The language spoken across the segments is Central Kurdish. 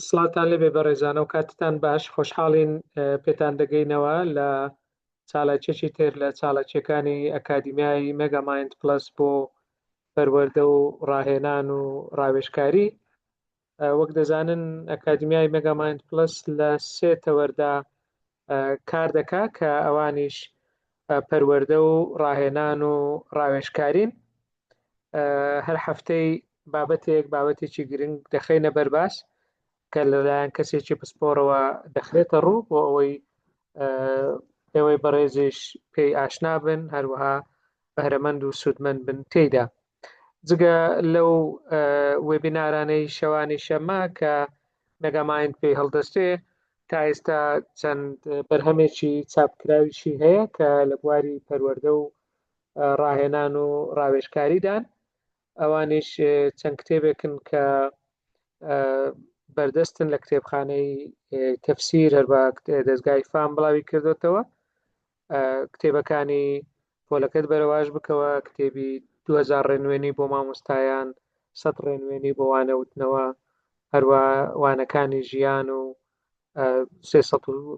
سڵاتان لێبێ بەڕێزانە و کاتتان باش خۆشحاڵین پێتان دەگەینەوە لە چالاکیەکی تر لە چالاکیەکانی ئەکادیمیای مێگامایند پلس بۆ پەروەردە و ڕاهێنان و ڕاوێژکاری. وەک دەزانن ئەکادیمیای مێگامایند پلس لە سێ تەوەردا کار دەکا کە ئەوانیش پەروەردە و ڕاهێنان و ڕاوێژکارین. هەر هەفتەی بابەتێکی گرنگ دەخەینە بەرباس کە لەلایەن کەسێکی پسپۆرەوە دەخرێتە ڕوو بۆ ئەوەی بەڕێزیش پێی ئاشنا بن، هەروەها بەهرەمەند و سوودمەند بن تێیدا. جگە لەو وێبینارانەی شەوانی شەممە کە مێگامایند پێی هەڵدەستێ، تا ئێستا چەند بەرهەمێکی چاپکراویشی هەیە کە لە بواری پەروەردە و ڕاهێنان و ڕاوێژکاریدان. ئەوانیش چەند کتێبێکن کە بەردەستن لە کتێبخانەی تەفسیر هەر بە دەستگای فام بڵاوی کردوتەوە. کتێبەکانی پۆلەکەت بەرەواش بکەوە، کتێبی 2000 ڕێنوێنی بۆ مامۆستایان، 100 ڕێنوێنی بۆ وانەوتنەوە، هەروە وانەکانی ژیان و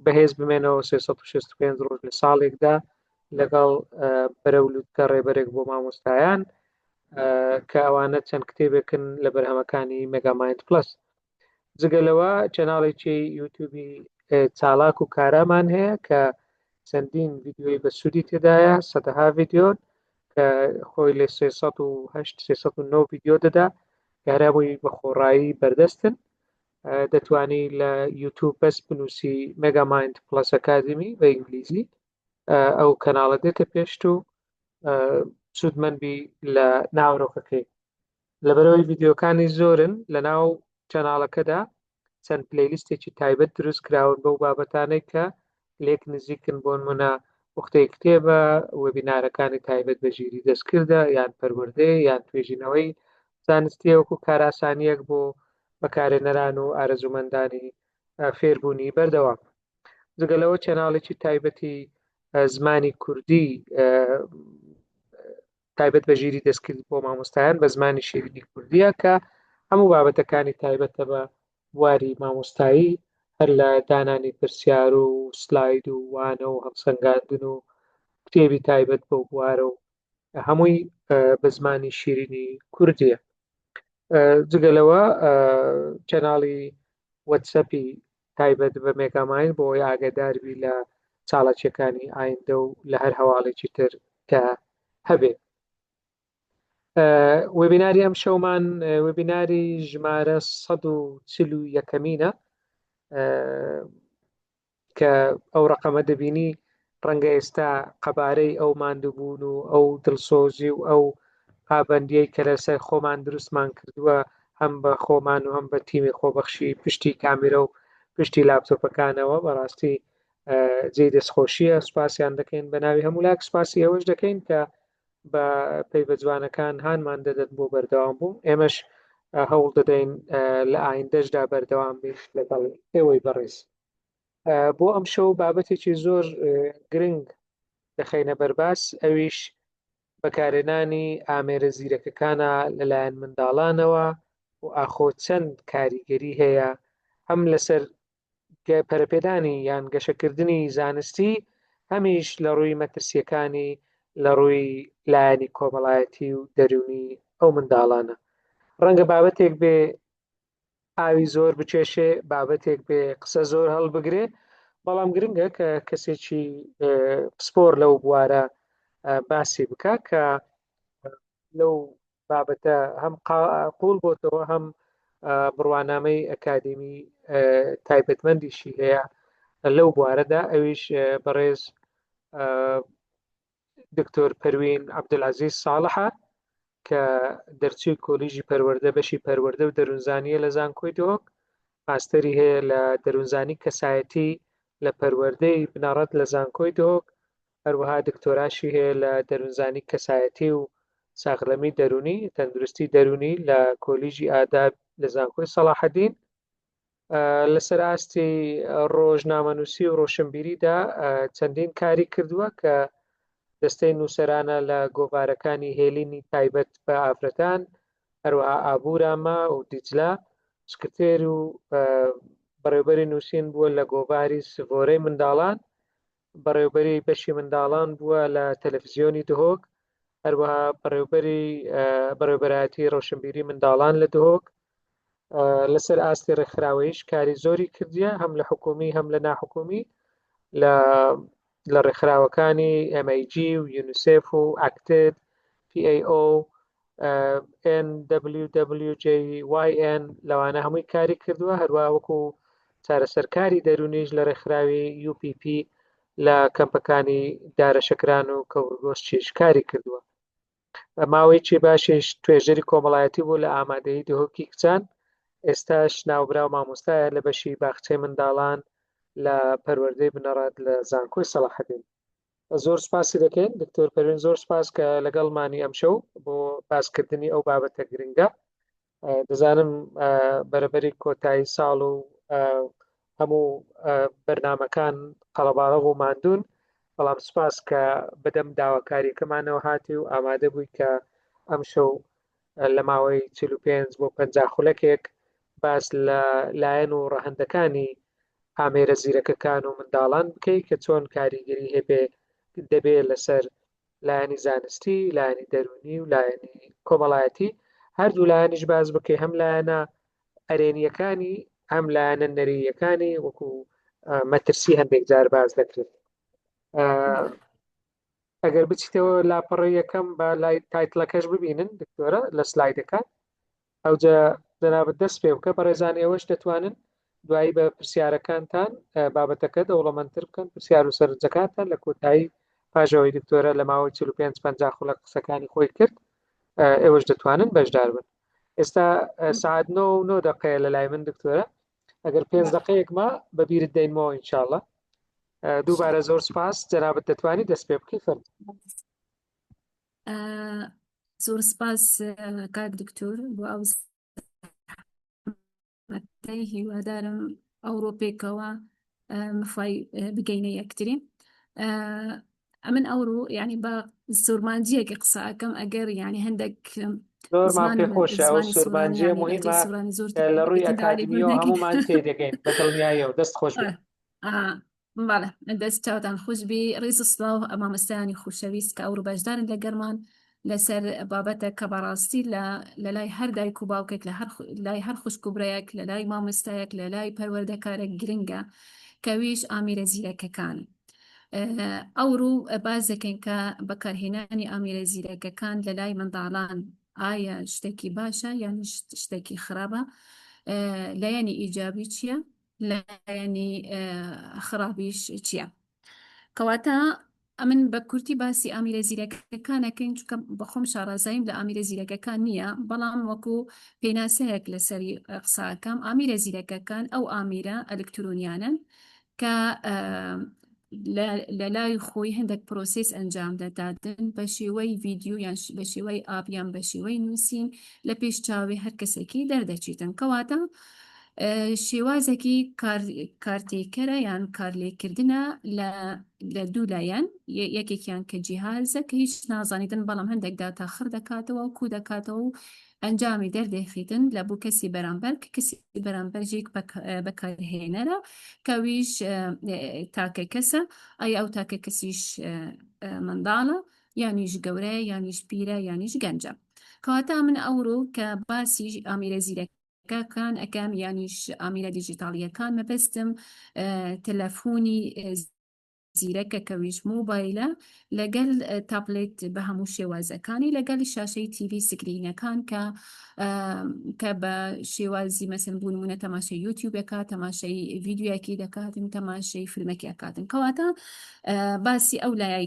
بەهێز بمێنەوە 365 ڕۆژ لە ساڵێکدا لەگەڵ بەرەولوتکە ڕێبەرێک بۆ مامۆستایان، کە ئەوانە چەند کتێبێکن لە بەرهەمەکانی مێگامایند پلس. جگەلەوە چەناڵێکی یوتیوبی چالاک و کارامان هەیە کە چەندین ڤیددیۆی بە سوودی تێدایە، سەدەها ڤیددیۆن کە خۆی لێ 309 ڤیددیۆ دەدا، هەرامووی بە خۆڕایی بەردەستن. دەتوانی لە یوتیوب بەس بنووسی مێگامایند پلس ئەکادمی بە ئینگلیزی، ئەو کەناڵە دێتە پێشت و سوودمەندبی لە ناوڕۆکەکەی. لەبەرەوەی ڤیددیۆکانی زۆرن لە ناو چەناڵەکەدا چەند پلەیلیستێکی تایبەت دروست کراون بەو بابەتانەی کە لێک نزیکن، بۆ نمونە وختەی کتێبە، وێبینارەکانی تایبەت بە ژیری دەستکردە یان پەروەردە یان توێژینەوەی زانستی وەکو کاراسانیەک بۆ بەکارهێنەران و ئارەزومەندانی فێربوونی بەردەوام. جگەلەوە چەناڵێکی تایبەتی زمانی کوردی تایبەت بە ژیری دەستکرد بۆ مامۆستایان بە زمانی شیرینی کوردیە کە هەموو بابەتەکانی تایبەتە بە بواری مامۆستایی، هەر لە دانانی پرسیار و سلاید و وانە و هەڵسەنگاندن و کتێبی تایبەت بەو بوارە و هەمووی بە زمانی شیرینی کوردیە. جگەلەوە چەناڵی وەتسەپی تایبەت بە مێگامایند بۆ ئەوەی ئاگاداربی لە چاڵەکیەکانی ئایندە و لە هەر هەواڵێکی تر کە هەبێ. وێبیناری ئەم شەومان وێبیناری ژمارە 141مینە کە ئەو ڕقەمە دەبینی ڕەنگە ئێستا قەبارەی ئەو ماندووبوون و ئەو دڵسۆزی و ئەو پابەندیەی کە لەسەر خۆمان دروستمان کردووە، هەم بە خۆمان و هەم بە تیمی خۆبەخشی پشتی کامیرە و پشتی لاپتۆپەکانەوە بەڕاستی جێی دەستخۆشیە. سوپاسیان دەکەین بە ناوی هەموو لاک. سوپاسی ئەوەش دەکەین کە بە پێی بە جوانەکان هانمان دەدەن بۆ بەردەوام بوو. ئێمەش هەوڵ دەدەین لە ئایندەشدا بەردەوام بیش لەگەڵ ئێوەی بەڕێز. بۆ ئەم شەو بابەتێکی زۆر گرنگ دەخەینە بەرباس، ئەویش بەکارهێنانی ئامێرە زیرەکەکانە لەلایەن منداڵانەوە و ئاخۆ چەند کاریگەری هەیە، هەم لەسەر پەرەپێدانی یان گەشەکردنی زانستی، هەمیش لە ڕووی مەترسیەکانی لە ڕووی لایەنی کۆمەڵایەتی و دەرونی ئەو منداڵانە. ڕەنگە بابەتێک بێ ئاوی زۆر بچێشێ، بابەتێک بێ قسە زۆر هەڵبگرێ، بەڵام گرنگە کە کەسێکی پسپۆر لەو بوارە باسی بکە کە لەو بابەتە هەم قوڵ بۆتەوە، هەم بڕوانامەی ئەکادمی تایبەتمەندیشی هەیە لەو بوارەدا. ئەویش بەڕێز دکتۆر پەروین عەبدولعەزیز ساڵحە کە دەرچووی کۆلیژی پەروەردە بەشی پەروەردە و دەروونزانیە لە زانکۆی دۆک، ماستەری هەیە لە دەروونزانی کەسایەتی لە پەروەردەی بنەڕەت لە زانکۆی دۆک، هەروەها دکتۆراشی هەیە لە دەروونزانی کەسایەتی و ساغلەمی دەرونی تەندروستی دەرونی لە کۆلیژی ئاداب لە زانکۆی سەلاحەدین. لەسەر ئاستی ڕۆژنامەنووسی و ڕۆشنبیریدا چەندین کاری کردووە کە دەستەی نووسەرانە لە گۆڤارەکانی هێلینی تایبەت بە ئافرەتان، هەروەها ئابوورامە و دیجلا، سکرتێر و بەڕێوەبەری نووسین بووە لە گۆڤاری سڤۆرەی منداڵان، بەڕێوەبەری بەشی منداڵان بووە لە تەلەڤیزیۆنی دهۆک، هەروەها بەڕێوەبەرایەتی ڕۆشنبیری منداڵان لە دهۆک. لەسەر ئاستی ڕێکخراوەیش کاری زۆری کردیە، هەم لە حکومی هەم لە ناحکومی لە ڕێکخراوەکانی MAG و یونیسف و ئاکتد PAO NWWJYN لەوانە هەمووی کاری کردووە، هەروە وەکو چارەسەرکاری دەرونیش لە ڕێکخراوی UPP لە کەمپەکانی دارەشەکران و کەورگۆشتیش کاری کردووە. ماوەیەکی باشیش توێژەری کۆمەڵایەتی بوو لە ئامادەیی دهۆکی کچان، ئێستاش ناوبراو مامۆستایە لە بەشی باخچەی منداڵان لە پەروەردەی بنەڕەت لە زانکۆی سەلاحەدین. زۆر سپاسی دەکەین دکتۆر پەروین، زۆر سپاس کە لەگەڵمانی ئەمشەو بۆ باسکردنی ئەو بابەتە گرنگە. دەزانم بەرەبەری کۆتایی ساڵ و هەموو بەرنامەکان قەڵەباڵە بۆ ماندوون، بەڵام سپاس کە بەدەم داواکاریەکەمانەوە هاتی و ئامادە بووی کە ئەمشەو لە ماوەی 45 بۆ 50 خولەکێک باس لە لایەن و ڕەهەندەکانی ئامێرە زیرەکەکان و منداڵان بکەی کە چۆن کاریگەری هەبێ دەبێت لەسەر لایەنی زانستی، لایەنی دەرونی و لایەنی کۆمەڵایەتی، هەردوو لایەنیش باز بکەی، هەم لایەنە ئەرێنیەکانی هەم لایەنە نەریەکانی، وەکو مەترسی هەندێک جار باز دەکرێت. ئەگەر بچیتەوە لاپەڕی یەکەم بە لای تایتڵەکەش ببینن دکتۆرە لە سلایدەکان، ئەوجا جەنابەت دەست پێ بکە بەڕێزانی ئەوەش دەتوانن دوایی بە پرسیارەکانتان بابەتەکە دەوڵەمەندتر بکەن، پرسیار و سەرنجەکانتان لە کۆتایی پاژەوەی دکتۆرە لە ماوەی 45-50 خولەک قسەکانی خۆی کرد، ئێوەش دەتوانن بەشدار بن. ئێستا ساعت 9 دقەیە لە لای من دکتۆرە، ئەگەر 5 دقەیەک ما بەبیرت دەینمەوە ئینشاءڵڵە. دووبارە زۆر سپاس، جەنابەت دەتوانی دەست پێ بکەی فەرموو. زۆر سپاس کاک دکتۆر بۆ ئەو هیوادارم ئەوڕۆپێکەوە مفای بگەینە یەکترین. ئەمن ئەوڕۆ ینی بە سوورمانجیەکی قساکەم ئەگەر ینی هەندێک خۆشە ئەو سوورمانجیە مهمە لە ڕووی ئەکادمیۆ هەمومان تێدەگەین بە دڵنیاییەوە. دەست خۆش بێت. بەڵێ دەست چاوتان خۆش بێ. ڕێز سڵاو مامۆستایانی خۆشەویست کە ئەوڕۆ بەشدارن لە گەرمان لەسەر بابەتە کە بەڕاستی لە لای هەر دایک و باوکێک لە لای هەر خوشکوبرەیەک لە لای مامۆستایەک لە لای پەروەردەکارێک گرنگە کەویش ئامێرە زیرەکەکان. ئەوڕۆ باز دەکەین کە بەکارهێنانی ئامێرە زیرەکەکان لە لای منداڵان ئایا شتێکی باشە یان شتێکی خراپە، لایەنی ئیجابی چییە، لایەنی خراپیش چییە؟ کەواتە ئەمن بە کورتی باسی ئامێرە زیرەکەکانەکەین چونکە بەخۆم شارازاییم لە ئامێرە زیرەکەکان نییە، بەڵام وەکو پێناسەیەک لەسەری قساکەم ئامێرە زیرەکەکان ئەو ئامێرە ئەلکترۆنیانن کە لە لای خۆی هەندێک پرۆسس ئەنجام دەدادن بە شێوەی ڤیدیۆ یان بە شێوەی ئاپیان بە شێوەی نووسین لە پێش چاوێ هەر کەسێکی دەردەچیتن. کەواتە شێوازێکی کارتێکەرە یان کارلێکردنە لە دوو لایەن، یەکێکیان کە جیهازە کە هیچ نازانیتن بەڵام هەندێک داتاخر دەکاتەوە و کو دەکاتەوە و ئەنجامی دەردەخیتن لە بوو کەسی بەرامبەر کە کەسی بەرامبەرژێک بەکارهێنەرە کەویش تاکە کەسە، ئایا ئەو تاکە کەسیش منداڵە یانیش گەورەیە یانیش پیرە یانیش گەنجە. کەواتە من ئەوڕۆ کە باسی ئامێرە زیرەکەکان ئەەکەم یانیش ئامێرە دیجیتاڵیەکان مەبەستم تەلەفۆنی زیرەکە کەویش موبایلە لەگەل تابلێت بە هەموو شێوازەکانی لەگەل شاشەی تیڤی سکرینەکان کە بە شێوازی مەسن بوونمونە تەماشای یوتیوبەکە، تەماشای ڤیددیویەکی دەکاتن، تەماشای فیلمێکی ئەکاتن. کەواتە باسی ئەو لایە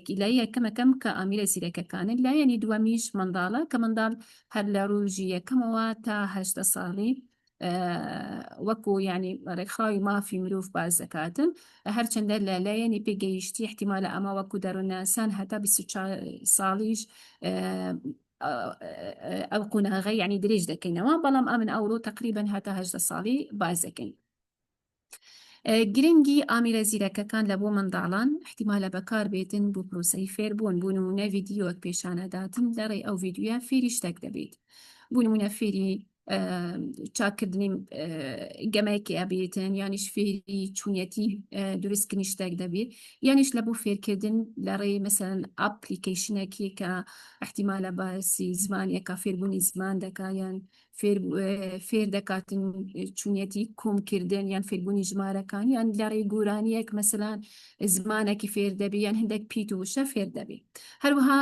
یەکەمەکەم کە ئامێرە زیرەکەکانن. لایەنی دووەمیش منداڵە کە منداڵ هەر لە ڕۆژی یەکەمەوە تا 8 ساڵی وەکو ینی ڕێکخراوی مافی مرۆڤ باز دەکاتن، هەرچەندە لە لایەنی پێگەیشتی احتیمالە ئەمە وەکو دەروونەسان هەتا 24 ساڵیش ئەو قوناغی ینی درێژ دەکەینەوە، بەڵام ئەمن ئەوڕۆ تقریبا هەتا 8 ساڵی باز دەکەین. گرنگی ئامێرە زیرەکەکان لە بۆ منداڵان احتیمالە بەکار بێتن بۆ پرۆسەی فێربوون بوون و نە ڤیدیۆک پێشانەداتن لەڕێ ئەو ڤیددیوە فێری شتێک دەبێت، بوونمونە فێری چاکردنی گەمەیەکی ئەبێتن یانیش فێری چوونەتی دروستکردنی شتێک دەبێت یانیش لە بۆ فێرکردن لە ڕێی مەسەن ئاپلیکیشنێکی کە احتیمالە باسی زمانێکە فێربوونی زمان دەکا یان فێر دەکاتن چوونەتی کۆمکردن یان فێربوونی ژمارەکان یان لە ڕێی گۆرانیەک مەسەلان زمانێکی فێر دەبێ یان هەندێک پیت و وشە فێر دەبێت هەروەها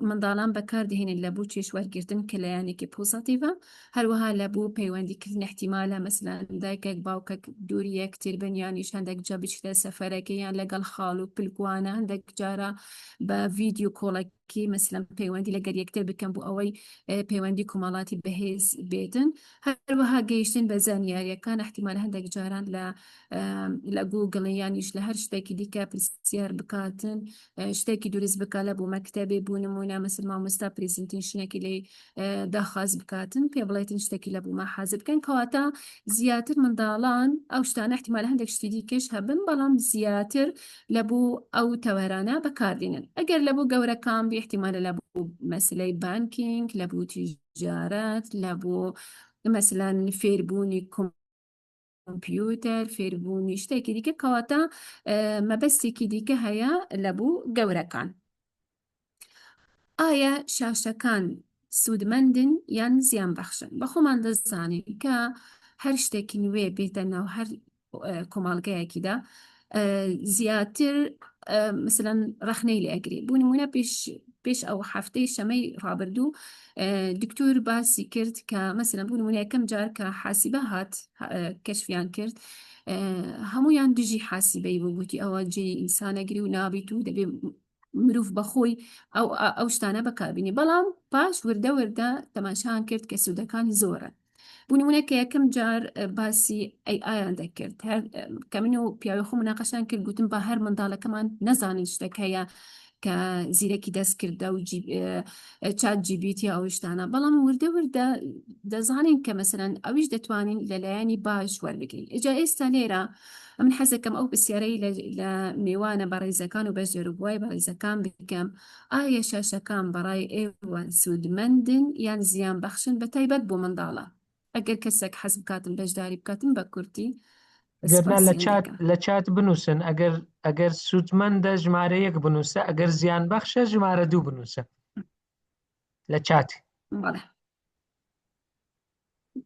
منداڵان بەکاردهێنن لە بۆ چێشوەرگرتن کە لایەنێکی پۆزەتیڤە هەروەها لە بۆ پەیوەندیکردن احتیمالە مەسەلان دایکێک باوکێک دووری یەکتر بن یانیش هەندێک جا بچتە سەفەرەکە یان لەگەڵ خاڵ و پلکوانە هەندێک جارە بە ڤیدیۆ کۆڵێکی مەسەلەن پەیوەندی لەگەر یەکتر بکەن بۆ ئەوەی پەیوەندی کۆمەڵاتی بەهێز بێتن هەروەها گەیشتن بە زانیاریەکان احتیمال هەندێک جاران لە گوگڵ یانیش لە هەر شتێکی دیکە پرسیار بکاتن شتێکی دروست بکە لە بۆ مەکتەبێ بوو نمونە مەسەڵ مامۆستا پرێزنتیشنێکی لێ داخواست بکاتن پێ بڵێتن شتێکی لە بوومە حازر بکەن کەواتە زیاتر منداڵان ئەو شتانە احتیمال هەندێک شتی دیکەش هەبن بەڵام زیاتر لە بۆ ئەو تەوەرانە بەکاردێنن ئەگەر لە بۆ گەورەکان بێ احتیمالە لە بۆ مەسلەی بانکینگ لە بۆ تیجارەت لە بۆ مەسەلەن فێربوونی کۆمپیوتەر فێربوونی شتێکی دیکە کەواتە مەبەستێکی دیکە هەیە لە بۆ گەورەکان ئایا شاشەکان سوودمەندن یان زیان بەخشن بە خۆمان دەزانین کە هەر شتێکی نوێ بێتە ناو هەر کۆمەڵگەیەکیدا زیاتر مثلەن ڕەخنەی لێ ئەگرێ بوو نمونە پێش ئەو هەفتەی شەمەی ڕابردوو دکتۆر باسی کرد کە مەسەلەن بوو نمونە یەکەم جار کە حاسیبە هات کەشفیان کرد هەمویان دژی حاسیبەی بوو گوتی ئەوە جێی ئینسانەگری و نابیت و دەبێ مرۆڤ بەخۆی ئەو شتانە بەکاربینی بەڵام پاش وردە وردە تەماشایان کرد کە سوودەکانی زۆرە بوو نمونە کە یەکەم جار باسی ئایان دەکرد کە من و پیاوی خۆ مناقەشان کرد گوتم بە هەر منداڵەکەمان نەزانین شتێک هەیە کە زیرەکی دەست کردە و چات جیبیتی ئەو شتانە بەڵام وردە وردە دەزانین کە مەسەلەن ئەویش دەتوانین لەلایەنی باش وەربگرین ئجا ئێستا لێرە من حەزەکەم ئەو پرسیارەی لە میوانە بەڕێزەکان و بەژێڕبووای بەڕێزەکان بکەم ئایا شاشەکان بەڕای ئێوە سوودمەندن یان زیان بەخشن بە تایبەت بۆ منداڵە ئەگەر کەسێک حەز بکاتن بەشداری بکاتن بە کورتی لە چات بنووسن ئەگەر سوودمەندە ژمارە یەک بنووسە ئەگەر زیان بەخشە ژمارە دوو بنووسە لە چات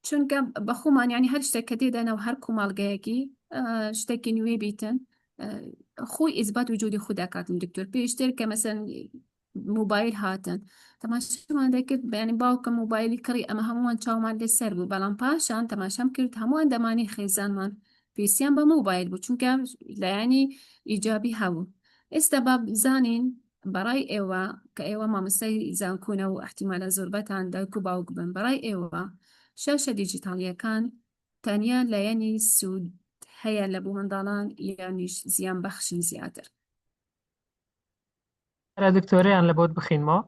چونکە بەخۆمان ینی هەر شتێک کە دێدانەوە هەر کۆمەڵگەیەکی شتێکی نوێ بیتن خۆی ئیزبات وجودی خوددا کاتن دکتۆر پێشتر کە مەسەن موبایل هاتن تەماشامان دەکرد بەیانی باوکە موبایلی کڕی ئەمە هەمووان چاومان لەسەر بوو بەڵام پاشان تەماشام کرد هەمووان دەمانی خێزانمان پێسیان بە موبایل بوو چونکە لایانی ئیجابی هەبوو ئێستا با بزانین بەڕای ئێوە کە ئێوە مامۆستای زانکۆنە و احتیمالە زۆربەتان دایک و باوک بن بەڕای ئێوە شاشە دیجیتاڵیەکان تەنیا لایەنی سوود هەیە لە بۆ منداڵان یانیش زیان بەخشن زیاتر دکتۆریان لە بۆت بخینمەوە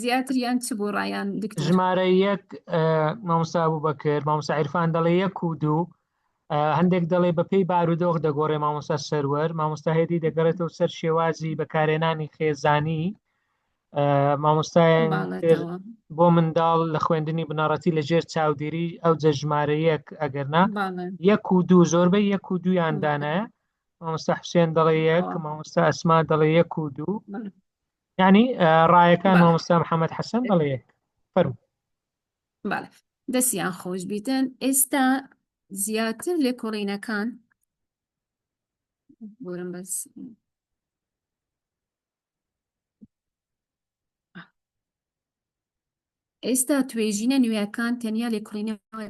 زیاتریان چ بۆ ڕایان دکتۆر ژمارە یەک مامۆستا بووبەکر مامۆستا عیرفان دەڵێ یەک و دوو هەندێک دەڵێ بەپێی بارودۆخ دەگۆڕێ مامۆستا سەروەر مامۆستا هێدی دەگەڕێتەوە سەر شێوازی بەکارهێنانی خێزانی مامۆستایان بۆ منداڵ لە خوێندنی بنەڕەتی لە ژێر چاودێری ئەو جە ژمارە یەک ئەگەرنا یەک و دوو زۆربەی یەک و دوویان دانایە مامۆستا حوسێن دەڵێ یەک مامۆستا ئەسما دەڵێ یەک و دوو یعنی ڕایەکان مامۆستا محەممەد حەسەن دەڵێ یەک فەرموو دەستیان خۆش بیتن ئێستا زیاتر لێکۆڵینەکان بۆرم بەس ئێستا توێژینە نوێیەکان تەنیا لێکۆڵینەوە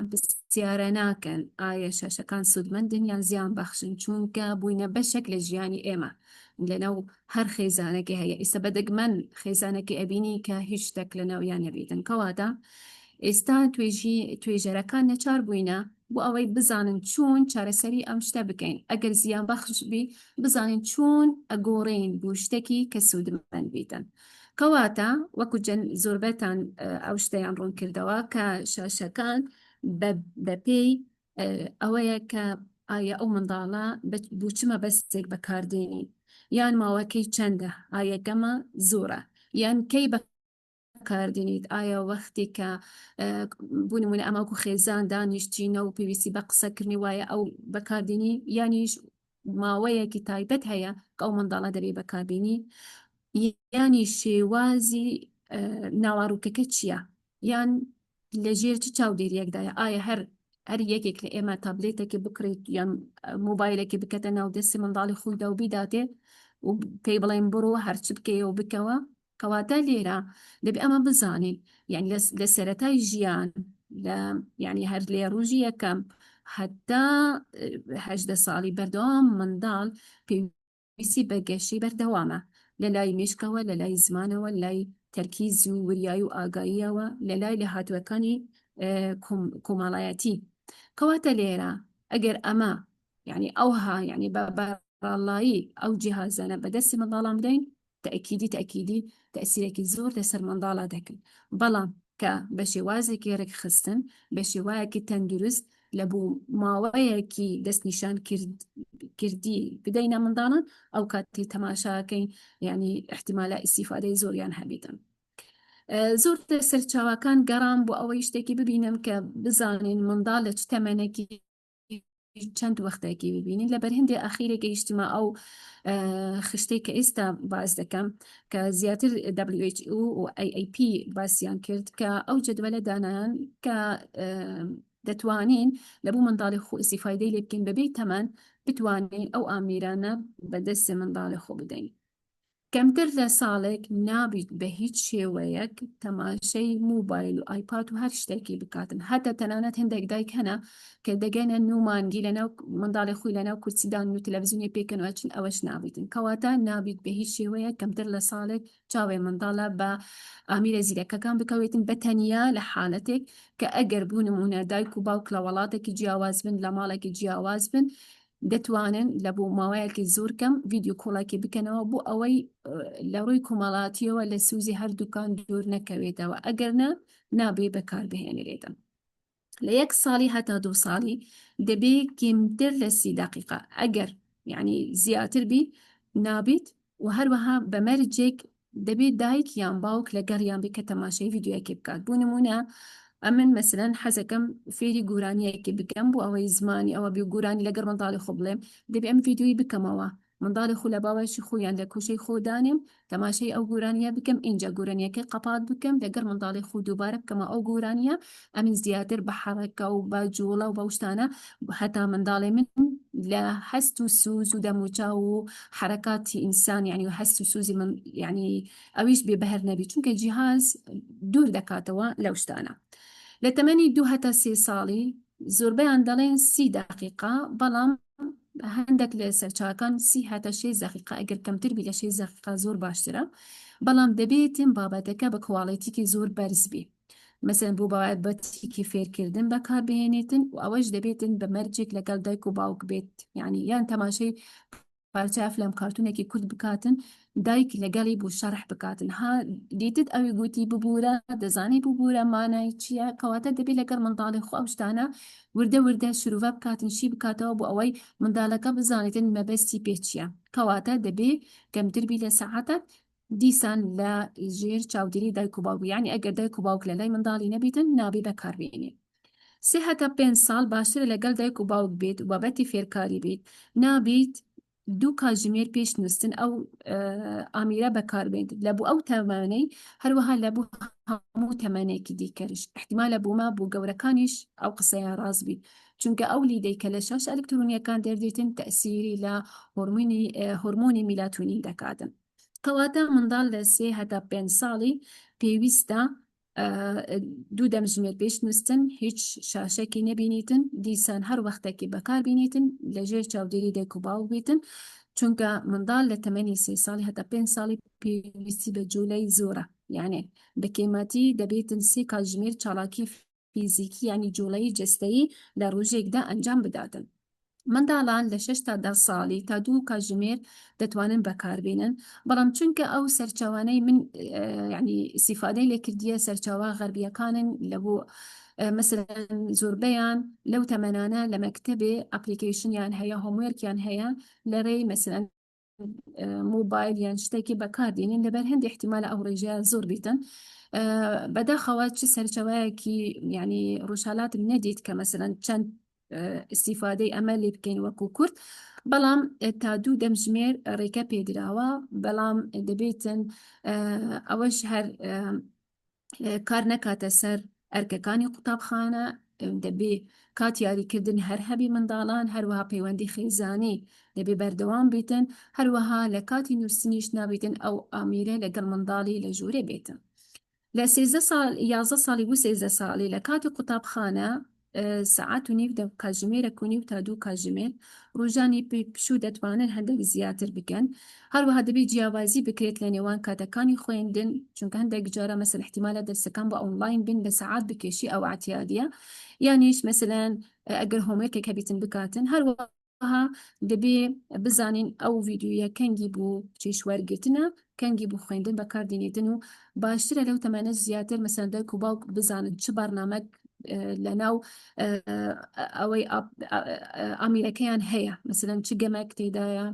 پرسیارە ناکەن ئایا شاشەکان سوودمەندن یان زیان بەخشن چونکە بووینە بەشێک لە ژیانی ئێمە لەناو هەر خێزانێکی هەیە ئێستا بەدەگمەن خێزانێکی ئەبینی کە هیچ شتێک لەناویان نەبێتن کەواتە ئێستا توێژەرەکان نەچار بووینە بۆ ئەوەی بزانن چۆن چارەسەری ئەم شتە بکەین ئەگەر زیان بەخش بی بزانین چۆن ئەگۆڕین بۆ شتێکی کە سوودمەند بیتن کەواتە وەکو زۆربەتان ئەو شتەیان ڕوون کردەوە کە شاشەکان بەپێی ئەوەیە کە ئایا ئەو منداڵە بۆ چمە بەستێک بەکاردێنی یان ماوەکەی چەندە ئایا گەمە زۆرە یان کەی بەکاردێنیت ئایا وەختی کە بوونمونە ئەماکو خێزان دانیشتینە و پێویستی بە قسەکردنی وایە ئەو بەکاردێنی یانیش ماوەیەکی تایبەت هەیە کە ئەو منداڵە دەبێ بەکاربێنی یانی شێوازی ناواڕووکەکە چییە یان لەژێر چ چاودێریەکدایە ئایا هەر یەکێک لە ئێمە تابلێتێکی بکڕیت یان مۆبایلێکی بکەتە ناو دەستی منداڵی خۆیدا و بیداتێ و پێی بڵێن بڕۆ هەرچ بکەیە و بکەوە کەواتە لێرە دەبێ ئەمە بزانین یعنی لە سەرەتای ژیان یعنی هەر لێ ڕۆژی یەکەم حتا 18 ساڵی بەردەوام منداڵ پێویستی بە گەشەی بەردەوامە لە لای مێشکەوە لە لای زمانەوە لای تەرکیزی و وریایی و ئاگاییەوە لە لای لە هاتووەکانی کۆمەڵایەتی کەواتە لێرە ئەگەر ئەمە یعنی ئەوها یعنی بەڕاڵایی ئەو جیهازانە بەدەستی منداڵان بدەین تأکیدی تەسیرێکی زۆر لەسەر منداڵا دەکەن بەڵام کە بە شێوازێکی ڕێکخستن بە شێوایەکی تەندروست لە بوو ماوەیەکی دەستنیشان کردی بدەینە منداڵان ئەو کاتی تەماشاکەین یعنی احتیمالە ئیسیفادەی زۆریان هەبیتن زۆر سەرچاوەکان گەڕام بۆ ئەوەی شتێکی ببینم کە بزانین منداڵ لە چ تەمەنێکی چەند وەختێکی ببینین لە بەرهەندێ ئەخیرێکی ئیجتیما ئەو خشتەی کە ئێستا باز دەکەم کە زیاتر WHO و AAP باسییان کرد کە ئەو جدوەلە دانایان کە دەتوانین لە بوو منداڵی خۆ ئیسیفادەی لێ بکەین بەبێ تەمەن بتوانین ئەو ئامێرانە بەدەستی منداڵی خۆ بدەین کەمتر لە ساڵێک نابیت بە هیچ شێوەیەک تەماشەی موبایل و ئایپات و هەر شتێکی بکاتن هەتا تەنانەت هەندێک دایک هەنا کە دەگەنە نومانگی لەناو منداڵی خۆی لەناو کورسیدان و تەلەڤیزیۆنی پێکەنەوە چن ئەوەش نابیتن کەواتە نابیت بە هیچ شێوەیە کەمتر لە ساڵێک چاوێ منداڵە بە ئامیرە زیرەکەکان بکەوێتن بە تەنیا لە حالەتێک کە ئەگەر بوو نمونە دایک و باوک لە وڵاتێکی جیاواز بن لە ماڵێکی جیاواز بن دەتوانن لە بۆ ماوەیەکی زۆر کەم ڤیدیۆ کۆڵێکی بکەنەوە بۆ ئەوەی لە ڕووی کۆمەڵاتیەوە لە سووزی هەردووکان دوور نەکەوێتەوە ئەگەرنە نابێ بەکاربهێنرێتن لە 1 ساڵی هەتا 2 ساڵی دەبێ کمتر لە 30 دقیقە ئەگەر یعنی زیاتر بی نابیت و هەروەها بەمەرجێک دەبێت دایک یان باوک لەگەڵیان بێ کە تەماشای ڤیدیۆیەکی بکات بوو نمونە ئەمن مەسەلەن حەزەکەم فێری گورانیەکی بکەم بۆ ئەوەی زمانی ئەوە بێ گورانی لەگەر منداڵی خۆ بڵێم دەبێ ئەم ڤیدیۆی بکەمەوە منداڵی خۆ لە باوەشی خۆیان لە کوشەی خۆدانێم تەماشای ئەو گورانیە بکەم اینجا گورانیەکەی قەپات بکەم لەگەر منداڵی خۆ دووبارە بکەمە ئەو گورانیە ئەمن زیاتر بە حەڕەکە و بە جوڵە و بەوشتانە هەتا منداڵی من لە هەست و سوز و دەموچا و حرەکاتی ئینسان یعنی هەست و سوزی من یعنی ئەویش بێ بەهەر نەبی چونکە جیهاز دوور دەکاتەوە لەو شتانە لە تەمەنی 2 هەتا 3 ساڵی زۆربەیان دەڵێن 30 دقیقە بەڵام هەندێک لە سەرچاوەکان 30 هەتا 6 دقیقە ئەگەر کەمتر بی لە 6 دقیقە زۆر باشترە بەڵام دەبێتن بابەتەکە بە کواڵیتیکی زۆر بەرز بێ مەسەن بۆ بابەتێکی فێرکردن بەکاربهێنێتن و ئەوەش دەبێتن بە مەرجێک لەگەڵ دایک و باوک بێت یعنی یان تەماشەی پارچە فلم کارتونێکی کورد بکاتن دایک لەگەڵی بۆ شەرح بکاتن ها دیتت ئەوی گوتی ببوورە دەزانی ببوورە مانای چییە کەواتە دەبێت لەگەڵ منداڵی خۆ ئەو شتانە وردە وردە شروع بکاتن شی بکاتەوە بۆ ئەوەی منداڵەکە بزانێتن مەبەستی پێ چییە کەواتە دەبێ کەمتربی لە سەعاتە دیسان لە ژێر چاودێری دایک و باوک یعنی ئەگەر دایک و باوک لە لای منداڵی نەبیتن نابێ بەکاربێنێ 3 هەتا 5 ساڵ باشترە لەگەڵ دایک و باوک بێت و بابەتی فێرکاری بێت نابیت 2 کاتژمێر پێش نووسن ئەو ئامیرە بەکاربێت لە بوو ئەو تەمانەی هەروەها لە بوو هەموو تەمەنێکی دیکەریش احتیمالە بوومە بۆ گەورەکانیش ئەو قسەیان ڕاست بیت چونکە ئەو لیدەی کە لە شەش ئەلکترۆنیەکان دەردێتن تەسیری لە هۆرمۆنی میلاتونین دەکاتن کەواتە منداڵ لە 3 هەتا 5 ساڵی پێویستە 2 دەمژمێر پێش نووسن هیچ شاشێکی نەبینیتن دیسان هەر وەختێکی بەکاربینیتن لەژێر چاودێری دایک و باوک بیتن چونکە منداڵ لە تەمەنی 3 ساڵی هەتا 5 ساڵی پێویستی بە جوولەی زۆرە یعنی بە کێمەتی دەبێتن 3 کاتژمێر چالاکی فیزیکی ینی جوڵەی جستەیی لە ڕۆژێکدا ئەنجام بداتن منداڵان لە 6 تا 10 ساڵی تا 2 کاتژمێر دەتوانن بەکاربێنن بەڵام چونکە ئەو سەرچاوانەی من یعنی استیفادەی لێکردیە سەرچاوە غەربیەکانن لە بۆ مثلەن زۆربەیان لەو تەمەنانە لە مەکتەبێ ئەپلیکیشنیان هەیە هۆموێرکیان هەیە لەڕێی مثلەن موبایل یان شتێکی بەکاردێنین لەبەر هەندێک احتیمالە ئەو ڕێژەیە زۆر بیتن بەداخەوە چ سەرچەوەیەکی ینی ڕۆژهەڵاتم نەدیت کە مەسەرەن چەند استیفادەی ئەمە لێ بکەین وەکو کورد بەڵام تا دوو دەمژمێر ڕێکە پێدراوە بەڵام دەبێتن ئەوەش هەر کار نەکاتە سەر ئەرکەکانی قوتابخانە دەبێ کات یاریکردن هەر هەبی منداڵان هەروەها پەیوەندی خێزانی دەبێ بەردەوام بیتن هەروەها لە کاتی نووسنیش نابێتن ئەو ئامیرە لەگەڵ منداڵی لە ژوورێ بێتن لە 11 ساڵی بوو 13 ساڵی لە کاتی قوتابخانە سعات و نیو کاتژمێرە و نیو تا دوو کاتژمێر ڕۆژانی پشوو دەتوانن هەندێک زیاتر بکەن هەروەها دەبێت جیاوازی بکرێت لە نێوان کاتەکانی خوێندن چونکە هەندێک جارە مەسەر احتیمالە دەرسەکان بە ئۆنلاین بن بە سعات بکێشی ئەو عتیادیە یانیش مەسەلەن ئەگەر هۆمێکێک هەبیتن بکاتن هەروەها دەبێ بزانین ئەو ڤیدیۆیە کەنگی بوو چێشوەرگرتنە کەنگی بوو خوێندن بەکاردێنێتن و باشترە لەو تەمانە زیاتر مەسەن دایک و باوک بزانن چ بەرنامەک لەناو ئەوەی ئامیرەکەیان هەیە مەسەلەن چ گەمەک تێدایە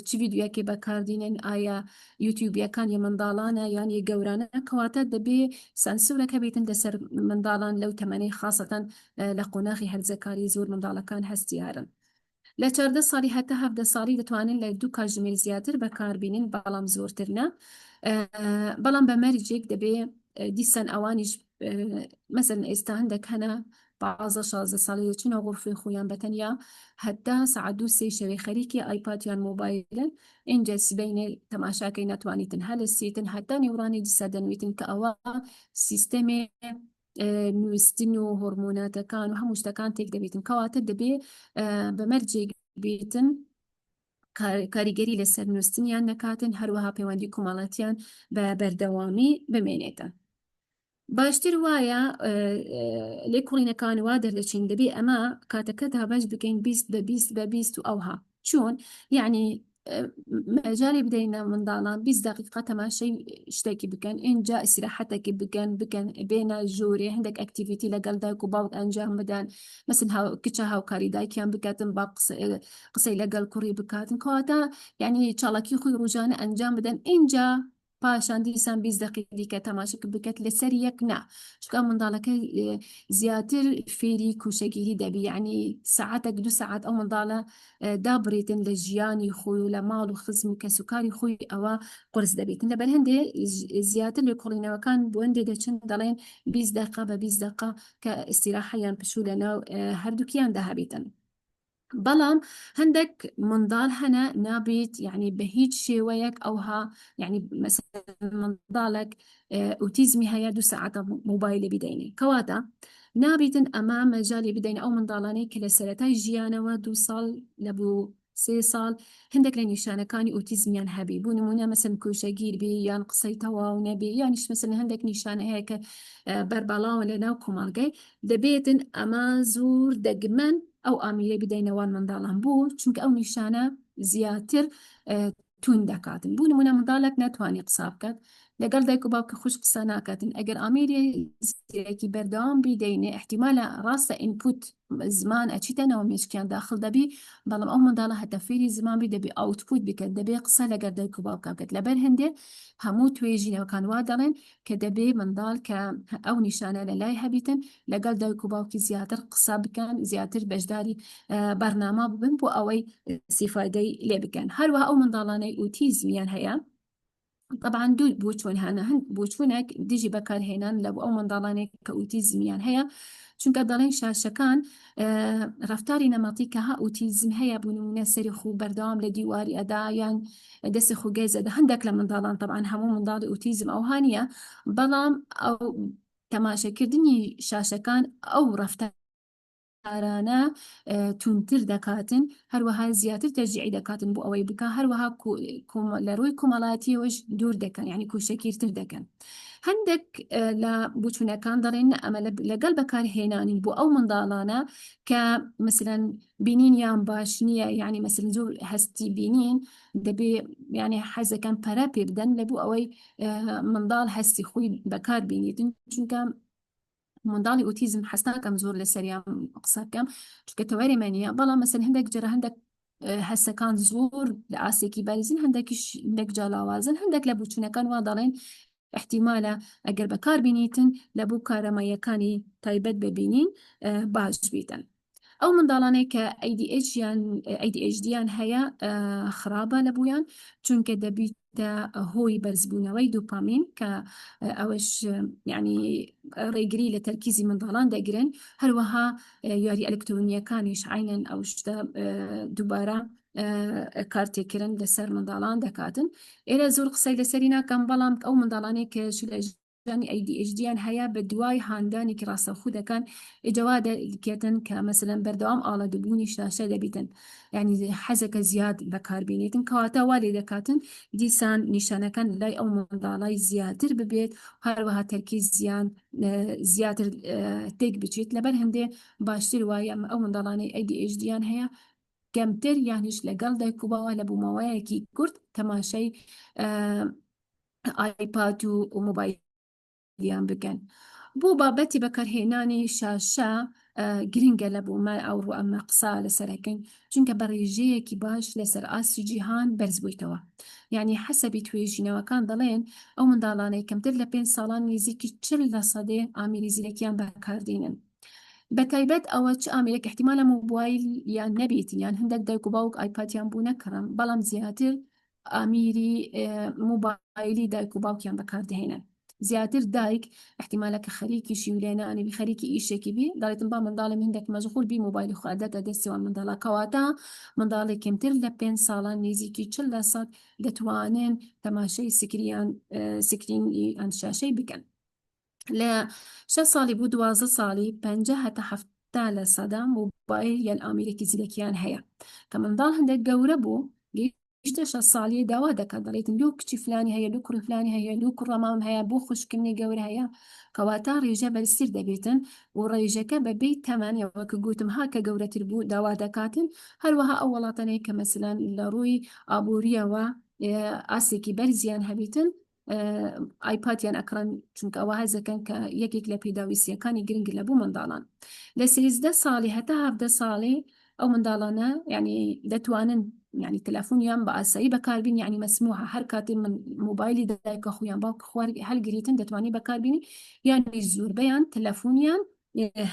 چ ڤیدیۆیەکی بەکاردێنن ئایا یوتیوبیەکان یە منداڵانە یان یە گەورانە کەواتە دەبێ سانسورەکە بێتن لەسەر منداڵان لەو تەمەنەی خاصەتەن لە قۆناغی هەرزەکاری زۆر منداڵەکان هەستیارن لە 14 ساڵی هەتا 17 ساڵی دەتوانن لە دوو کاتژمێر زیاتر بەکاربێنن بەڵام زۆرترنە بەڵام بەمەرجێک دەبێ دیسان ئەوانیش مەسەن ئێستا هەندێک هەنە 16 ساڵی چونە غرفی خۆیان بەتەنیا هەتا سعات دوو سێ شەوەی خەریکی ئایپاتیان مۆبایلن اینجا سبەینێ تەماشاکەی ناتوانیتن هەلەسیتن هەتا نێورانی دیسا دەنویتن کە ئەوە سیستەمێ نووسین و هۆرمۆناتەکان و هەموو شتەکان تێک دەبێتن کەواتە دەبێ بەمەرجێک بێتن کاریگەری لەسەر نووسینیان نەکاتن هەروەها پەیوەندی کۆمەڵەتیان بە بەردەوامی بمێنێتن باشتر وایە لێ کوڕینەکان وا دەردەچین دەبێ ئەمە کاتەکە تا باش بکەین 20 و ئەوها چۆن یعنی مەجای بدەینە منداڵان 20 دقیقە تەماشای شتێکی بکەن اینجا ئیسراحەتێکی بکەن بێنە ژوورێ هەندێک ئەکتیڤیتی لەگەڵ دایک و باوک ئەنجام بدەن مەسن کچە هاوکاری دایکیان بکاتن با قسەی لەگەڵ کوڕی بکاتن کەواتە یعنی چاڵکی خۆی ڕۆژانە ئەنجام بدەن اینجا پاشان دیسان 20 دقیقە تەماشک بکەت لەسەر یەک نا چکە منداڵەکە زیاتر فێری کوشەگیری دەبی یعنی ساعتێک 2 ساعت ئەو منداڵە دابڕێتن لە ژیانی خۆی و لە ماڵ و خزم و کەسوکاری خۆی ئەوە قرس دەبێتن لەبەر هەندێ زیاتر لێ کوڕینەوەکان بۆ هەندێ دەچن دەڵێن 20 دقیقە بە 20 دقیقە کە ئیستیراحەیان پشوو لەناو هەردووکیان داهابێتن بەڵام هەندێک منداڵ هەنە نابێت یعنی بە هیچ شێوەیەک ئەوها یعنی منداڵێک ئۆتیزمی هەیە 2 ساعتە مۆبایلە بدەینێ کەواتە نابێتن ئەمە مەجای بدەین ئەو منداڵانەی کە لە سەرەتای ژیانەوە 2 ساڵ لەبوو 3 ساڵ هەندێک لە نیشانەکانی ئۆتیزمیان هەبی بوو نمونە مەسەن کوشەگیر بێ یان قسەی تەواو نەبێ یانیش مەسەن هەندێک نیشانە هەیە کە بەربەڵاوە لە ناو کۆمەڵگەی دەبێتن ئەمە زۆر دەگمەن ئەو ئامیرە بدەینەوان منداڵان بوو چونکە ئەو نیشانە زیاتر تون دەکاتن بوو نمونە منداڵێک ناتوانێت قسە بکات لەگەڵ دایک و باوکە خوش قسە ناکاتن ئەگەر ئامیری زیرەکی بەردەوام بیدەینێ احتیمالە ڕاستە ئینپوت زمان ئەچیتەنەوە مێشکیان داخل دەبی بەڵام ئەو منداڵە هەتە فێری زمان بی دەبی ئاوتپوت بکات دەبێ قسە لەگەڵ دایک و باوکە بکات لەبەر هەندێ هەموو توێژینەوەکان وا دەڵێن کە دەبێ منداڵ کە ئەو نیشانە لە لای هەبیتن لەگەڵ دایک و باوکی زیاتر قسە بکەن زیاتر بەشداری بەرنامە ببن بۆ ئەوەی استیفادەی لێ بکەن هەروەها ئەو منداڵانەی ئۆتیزمیان هەیە طبعا دوو بۆ چۆن هەنە هەند بۆ چوونێک دژی بەکارهێنان لە بۆ ئەو منداڵانێک کە ئۆتیزمیان هەیە چونکە دەڵێن شاشەکان ڕفتاری نەمەتی کە ها ئۆتیزم هەیە بوونمونە سەری خوو بەردەوام لە دیواری ئەدا یان دەستی خوگەی زەدە هەندێک لە منداڵان طبعا هەموو منداڵی ئۆتیزم ئەو هانیە بەڵام ئەو تەماشاکردنی شاشەکان ئەو ڕفتار ئارانە تونتر دەکاتن هەروەها زیاتر تەرجیعی دەکاتن بۆ ئەوەی بکە هەروەها لە ڕووی کۆمەڵاتیەوەش دوور دەکەن یعنی کوشەگیرتر دەکەن هەندێک لە بچوونەکان دەڵێن ئەمە لەگەڵ بەکارهێنانین بۆ ئەو منداڵانە کە مثلەن بینینیان باش نییە یعنی مەسەلەن زۆر هەستی بینین دەبێ یعنی حەزەکان پەرە پێ بدەن لە بۆ ئەوەی منداڵ هەستی خۆی بەکار بینیتن چونکە منداڵی ئۆتیزم حەستاکەم زۆر لە سەریان قسە بکەم چونکە تەوەری منیە بەڵام مەسەن هەندێک جرە هەندێک هەسەکان زۆر لە ئاسێکی بەرزن، هەندێکیش هەندێک جالاوازن، هەندێک لە بچوونەکان وا دەڵێن احتیمالە ئەگەر بەکار بینیتن لە بۆ کارەماییەکانی تایبەت ببینین باش بیتن. ئەو منداڵانەی کە ADHD-یان هەیە خراپە لە بوویان، چونکە دەبیتە هۆی بەرزبوونەوەی دوپامین کە ئەوەش یعنی ڕێگری لە تەرکیزی منداڵان دەگرن، هەروەها یاری ئەلکترۆنیەکانیش عینەن ئەو شتە دووبارە کارتێکردن لەسەر منداڵان دەکاتن. ئێرە زۆر قسەی لەسەری ناکەم، بەڵام ئەو منداڵانەی کە ADHD-یان هەیە بە دوای هاندانێکی ڕاستەوخو دەکەن ئێجەوا دەکێتن کە مەسەلەن بەردەوام ئاڵەدەبوونی شاشە دەبیتن، یعنی حەزەکە زیاد بەکاربینێتن، کەواتە وا لێ دەکاتن دیسان نیشانەکان لای ئەو منداڵای زیاتر ببێت، هەروەها تەرکیز زیاتر تێک بچێت. لەبەر هەندێ باشتر وایە ئەو منداڵانەی ADHD-یان هەیە کەمتر یانیش لەگەڵ دایک و باوە لە بوومەوەیەکی کورت تەماشای ئایپاد و مۆبایلیان بکەن. بۆ بابەتی بەکارهێنانی شاشە گرنگە لە بوومە ئەوڕۆ ئەمە قسا لەسەرەکەین، چونکە بە ڕێژەیەکی باش لەسەر ئاسی جیهان بەرز بوویتەوە. یعنی حەسەبی توێژینەوەکان دەڵێن ئەو منداڵانەی کەمتر لە 5 ساڵان نزیکی 40% ئامێری زیرەکیان بەکاردێنن. بەتایبەت ئەوە چ ئامێرێک احتیمالە موبایل یان نەبێت، یان هەندێک دایک و باوک ئایپاتیان بوو نەکڕن، بەڵام زیاتر ئامیری موبایلی دایک و باوکیان بەکاردەهێنن. زیاتر دایک احتیمالە کە خەریکی شیولێنانی خەریکی ئیشێکی بی دەڵێتن با منداڵم هەندێک مەشغول بی موبایلی خواردەتە دەستیوان منداڵە، کەواتە منداڵی کەمتر لە 5 ساڵان نزیکی 40% دەتوانن تەماشای سکرینی ئەندشاشەی بکەن. لە 6 ساڵی بوو 12 ساڵی 50 هەتا 70% موبایل یان ئامێرێکی زیرەکیان هەیە، کە منداڵ هەندێک گەورە بوو گەیشتە 6 ساڵی داوا دەکات دەڵێتن لۆ کچی فلانی هەیە، لۆ کوڕی فلانی هەیە، لۆ کوڕەمام هەیە، بۆ خوشکردنی گەورە هەیە، کەواتە ڕێژە بەرزتر دەبێتن و ڕێژەکە بەبێ تەمەنیەوە کە گوتم ها کە گەورەتر بوو داوا دەکاتن. هەروەها ئەو وڵاتانەیە کە مەسەلەن لە ڕووی ئابوووریەوە ئاسێکی بەرزیان هەبیتن ئایپاتیان ئەکڕن، چونکە ئەوە هەزەکەن کە یەکێک لە پێداویستیەکانی گرنگ لە بوو منداڵان. لە 13 ساڵی هەتا 17 ساڵی ئەو منداڵانە یعنی دەتوانن یعنی تەلەفۆنیان بە ئاسایی بەکاربین، یعنی مەسموحە هەر کاتێ من موبایلی دایکە خویان باوکە خوار هەلگریتن دەتوانی بەکاربینی، یانی زۆربەیان تەلەفۆنیان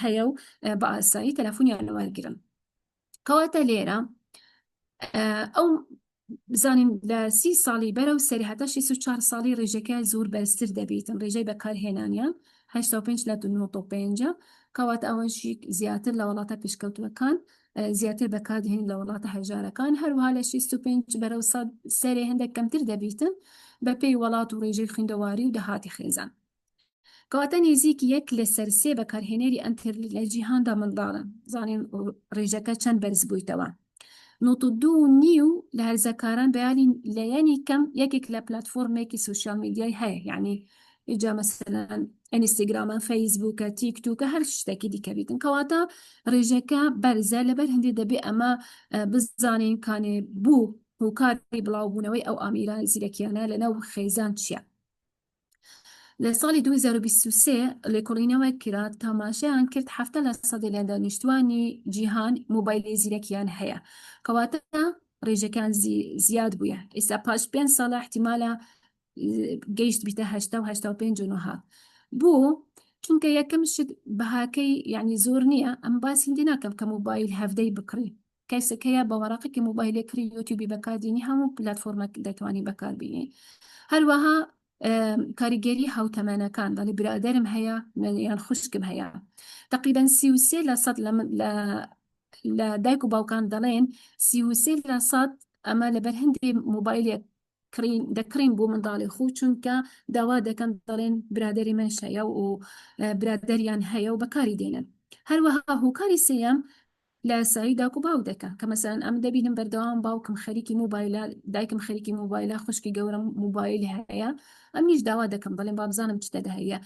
هەیە و بە ئاسایی تەلەفۆنیان وەرگرن. کەواتە لێرە ئەو بزانین لە 30 ساڵی بەرەو سەری هەتا 64 ساڵی ڕێژەکە زۆر بەرزتر دەبێتن، ڕێژەی بەکارهێنانیان 85 لە 95، کەواتە ئەوەشی زیاتر لە وڵاتە پێشکەوتوەکان زیاتر بەکاردهێن لە وڵاتە هەژارەکان، هەروها لە 65 بەرەو سەرێ هەندێک کەمتر دەبێتن بە پێی وڵات و ڕێژەی خوێندەواری و دەهاتی خێزان. کەواتە نزیک 1 لە سەر 3 بەکارهێنەری ئەنتەرنێت لە جیهاندا منداڵن. زانین ڕێژەکە چەند بەرز بوویتەوە. 92.5 لە هەرزەکاران بەیانی لەیانی کەم یەکێک لە پلتفۆرمێکی سوشیال میدیای هەیە، یعنی ئیجا مەسەلەن ئینستاگرامە، فەیسبووکە، تیکتۆکە، هەر شتێکی دیکە بیتن، کەواتە ڕێژەکە بەرزە. لەبەر هەندێک دەبێ ئەمە بزانین کانێ بوو هۆکاری بڵاوبوونەوەی ئەو ئامێرە زیرەکیانە لەناو خێزان چییە. لە ساڵی 2023 لێکۆڵینەوە کرا تاماشایان کرد 70% لە دانیشتوانی جیهان موبایلی زیرەکیان هەیە، کەواتە ڕێژەکان زیاد بووە. ئێستا پاش 5 ساڵە احتیمالە گەیشت بیتە 85 بوو، چونکە یەکەم شت بەهاکەی یعنی زۆر نییە. ئەم باسی هەندێ ناکەم کە موبایل هەفتەی بکڕی، کەسەکەیە بە وەڕقێکی موبایلێ کڕی یوتیوبی بەکاردێنی هەموو پلتفۆرمێک دەتوانی بەکاربینی. هەروەها کاریگەری هاوتەمەنەکان دەڵێ برادەرم هەیە یان خوشکم هەیە، تقریبەن 33% لە دایک و باوکان دەڵێن 33% ئەمە لەبەر هەندێ موبایلێک دەکڕین بۆ منداڵی خۆ، چونکە داوا دەکەن دەڵێن برادەری من شەیە و برادەریان هەیە و بەکاری دێنن. هەروەها هۆکاری سێیەم لە ئاسایی داک و باوک دەکەن کە مەسەلەن ئەم دەبینم بەردەوام باوکم خەریکی موبایلە، دایکم خەریکی موبایلە، خوشکی گەورم موبایلی هەیە، ئەمیش داوا دەکەم بەڵێن با بزانم چ دەدا هەیە.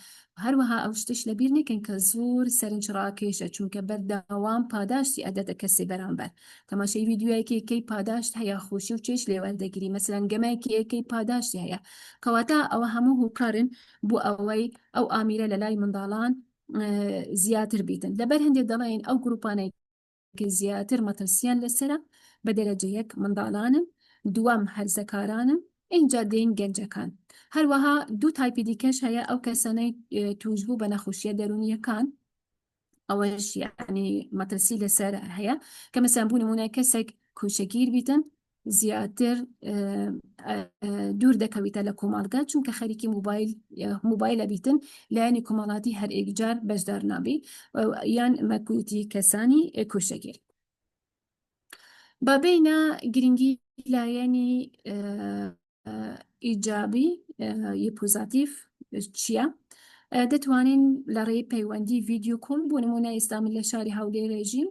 هەروەها ئەو شتش لەبیر نەکەن کە زۆر سەرنجڕاکێشە، چونکە بەردەوام پاداشتی ئەدەتە کەسێ بەرامبەر. تەماشای ڤیدیۆیەکەی پاداشت هەیە، خۆشی و چێش لێوەردەگیری، مەسەلەن گەمایکی ئەکەی پاداشتی هەیە، کەواتە ئەوە هەموو هۆکارن بۆ ئەوەی ئەو ئامێرە لە لای منداڵان زیاتر بیتن. لەبەر هەندێک دەڵێن ئەو گروپانەی کە زیاتر مەترسیان لەسرە بە دەرەجە یەک منداڵانن، دووەم هەرزەکارانن، اینجا دێن گەنجەکان. هەروەها دوو تایپی دیکەش هەیە، ئەو کەسانەی توشبوو بە نەخۆشیە دەرونیەکان، ئەوەش یعنی مەترسی لەسەر هەیە کە مەسەن بوو نمونە کەسێک کوشەگیر بیتن زیاتر دوور دەکەویتە لە کۆمەڵگە، چونکە خەریکی موبایلە بیتن لایەنی کۆمەڵاتی هەر ئێکجار بەشدار نابی یان مەکوتی کەسانی کوشەگیر. بابینە گرنگی لایەنی ئیجابی پۆزاتیڤ چییە؟ دەتوانین لە ڕێی پەیوەندی ڤیدیۆ کۆڵ بۆ نمونە ئێستا من لە شاری هەولێرێژیم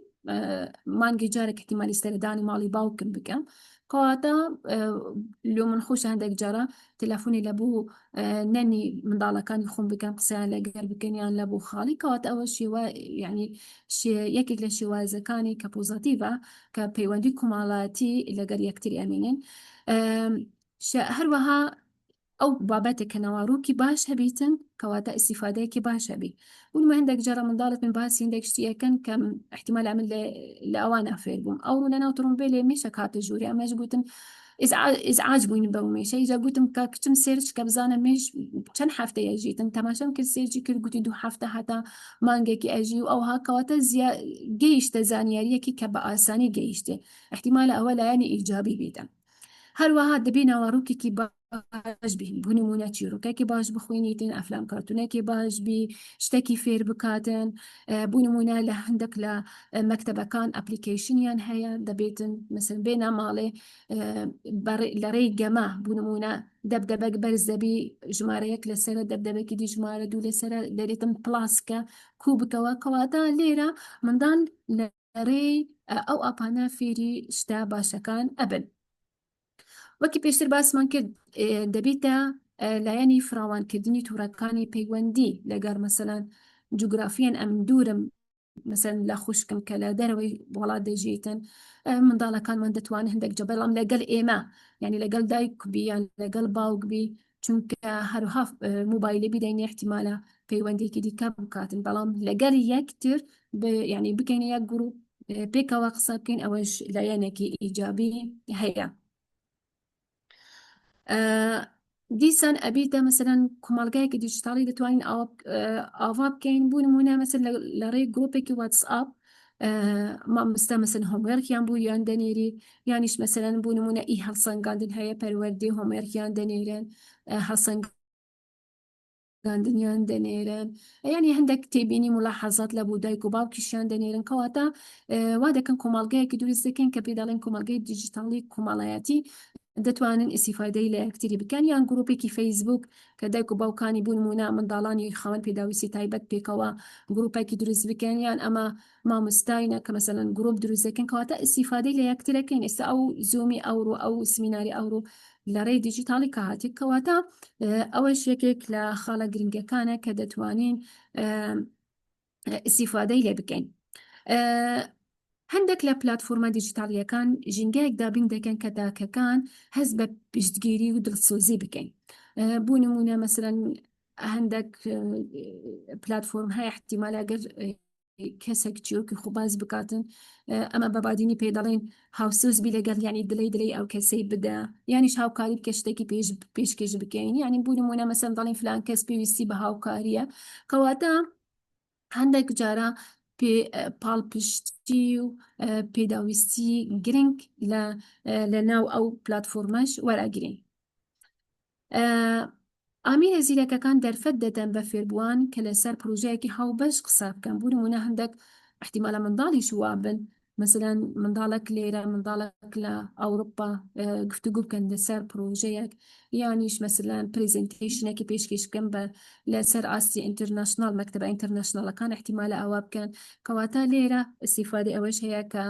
مانگی جارێک احتیمالی سەردانی ماڵی باوکم بکەم، کەواتە لۆ من خۆش هەندێک جارە تەلەفۆنی لە بۆ نەنی منداڵەکانی خۆم بکەم قسەیان لەگەر بکەنیان لە بۆ خاڵی، کەواتە ئەوە شێوە یعنی یەکێک لە شێوازەکانی کە پۆزاتیڤە کە پەیوەندی کۆمەڵایەتی لەگەر یەکتری ئەمێنن. هەروەها ئەو بابەتێک کە نەواڕووکی باش هەبیتن کەواتە ئیسیفادەیەکی باش هەبی. بوونمە هەندێک جارە منداڵت من باسی هەندێک شتیەکەن کە احتیمال من لە ئەوانە فێر بووم، ئەو لە ناو تڕۆمبیلێ مێشە کاتە ژووری ئەمەش گوتم ئیزعاج بووین بەو مێشە، ئیجا گوتم کە کچم سێرچ کە بزانم مێش چەند هەفتەیە ئەژیتن، تەماشام کرد سێرچی کرد گوتی 2 هەفتە هەتا مانگێکی ئەژی و ئەوها کەواتە گەیشتە زانیاریەکی کە بە ئاسانی گەیشتێ، احتیمالە ئەوە لایەنی ئیجابی بێتە. هەروەها دەبێ ناوەڕووکێکی باش بین، بوو نمونە چیرۆکێکی باش بخوێنیتن، ئەفلام کارتونێکی باش بی، شتێکی فێر بکاتن، بوو نمونە لە هەندێک لە مەکتەبەکان ئەپلیکیشنیان هەیە دەبێتن مثل بێنە ماڵێ لە ڕێی گەمە بوو نمونە دەبدەبەک بەرز دەبی ژمارەیەک لەسرە دەبدەبێکی دی ژمارە دوو لەسرە دەرێتم پلاسکە کوو بکەوە، کەواتە لێرە منداڵ لە ڕێی ئەو ئاپانە فێری شتا باشەکان ئەبن. وەکی پێشتر باسمان کرد دەبێتە لایەنی فراوانکردنی تووڕەکانی پەیوەندی لەگەر مەسەلەن جوگرافیان ئەم دوورم مەسەن لە خوشکم کە لە دەرەوەی وڵات دەژیتن منداڵەکانمان دەتوانن هەندێک جە بەڵام لەگەڵ ئێمە یعنی لەگەڵ دایک بیان لەگەڵ باوک بی چونکە هەروها موبایلێ بیدەینێ احتیمالە پەیوەندێکی دیکە بکاتن، بەڵام لەگەر یەکتر یعنی بکەینە یەک گروپ پێکەوە قسە بکەین، ئەوەش لایەنێکی ئیجابی هەیە. دیسان ئەبیتە مەسەلەن کۆمەڵگایەکی دیجیتاڵی دەتوانین ئاوا بکەین، بوو نمونە مەسەن لە ڕێی گروپێکی واتسئاپ مامۆستا مەسەن هۆمێرکیان بوو یان دەنێری یانیش مەسەلەن بوو نمونە ئی هەڵسەنگاندن هەیە پەروەردەی هۆمێرکیان دەنێرن هەڵسەنگاندنیان دەنێرن، یعنی هەندێک تێبینی ملاحەزات لە بوو دایک و باوکیشیان دەنێرن، کەواتە وا دەکەن کۆمەڵگایەکی دروست دەکەن کە پێ دەڵێن کۆمەڵگەی دیجیتاڵی کۆمەڵایەتی دەتوانن ئیسیفادەی لە یەکتری بکەن، یان گروپێکی فەیسبوک کە دایک و باوکانی بوون نمونە منداڵانی خاوەن پێداویستی تایبەت پێکەوە گروپێکی دروست بکەن، یان ئەمە مامۆستاینە کە مەسەلەن گروپ دروست دەکەن، کەواتە ئیسیفادەی لە یەکترەکەین. ئێستا ئەو زومی ئەوڕۆ ئەو سمیناری ئەوڕۆ لە ڕێی دیجیتاڵی کە هاتی، کەواتە ئەوەش یەکێک لە خاڵە گرنگەکانە کە دەتوانین ئیسیفادەی لێ بکەین. هەندێک لە پلاتفۆرمە دیجیتاڵیەکان ژینگەیەک دابین دەکەن کە داکەکان هەست بە پشتگیری و دڵسۆزی بکەین، بوو نمونە مەسەلەن هەندێک پلاتفۆرم هەیە احتیمال ئەگەر کەسێک چیرۆکی خوباز بکاتن ئەمە بەبادینی پێ دەڵێن هاوسوزبی لەگەڵ ینی دلەی ئەو کەسەی بدە، یانیش هاوکاری بکە شتێکی پێشکەش بکەین، ینی بوو نمونە مەسەن دەڵێن فلان کەس پێویستی بە هاوکاریە، کەواتە هەندێک جارە پاڵپشتی و پێداویستی گرنگ لە ناو ئەو پلاتفۆرمەش وەراگرین. ئامینە زیرەکەکان دەرفەت دەدەن بە فێربووان کە لەسەر پرۆژەیەکی هاوبەش قسە بکەن، بوو نمونە هەندێک احتیمالە منداڵیش وا بن مەسەلەن منداڵک لێرە منداڵک لە ئەوروپا گفتوگو بکەن لەسەر پرۆژەیەک، یانیش مەسەلەن پرێزنتیشنێکی پێشکەش بکەن بە لەسەر ئاستی ئینتەرناشناڵ مەکتەبە ئینتەرناشناڵەکان احتیمالە ئەوە بکەن، کەواتە لێرە استیفادەی ئەوەش هەیە کە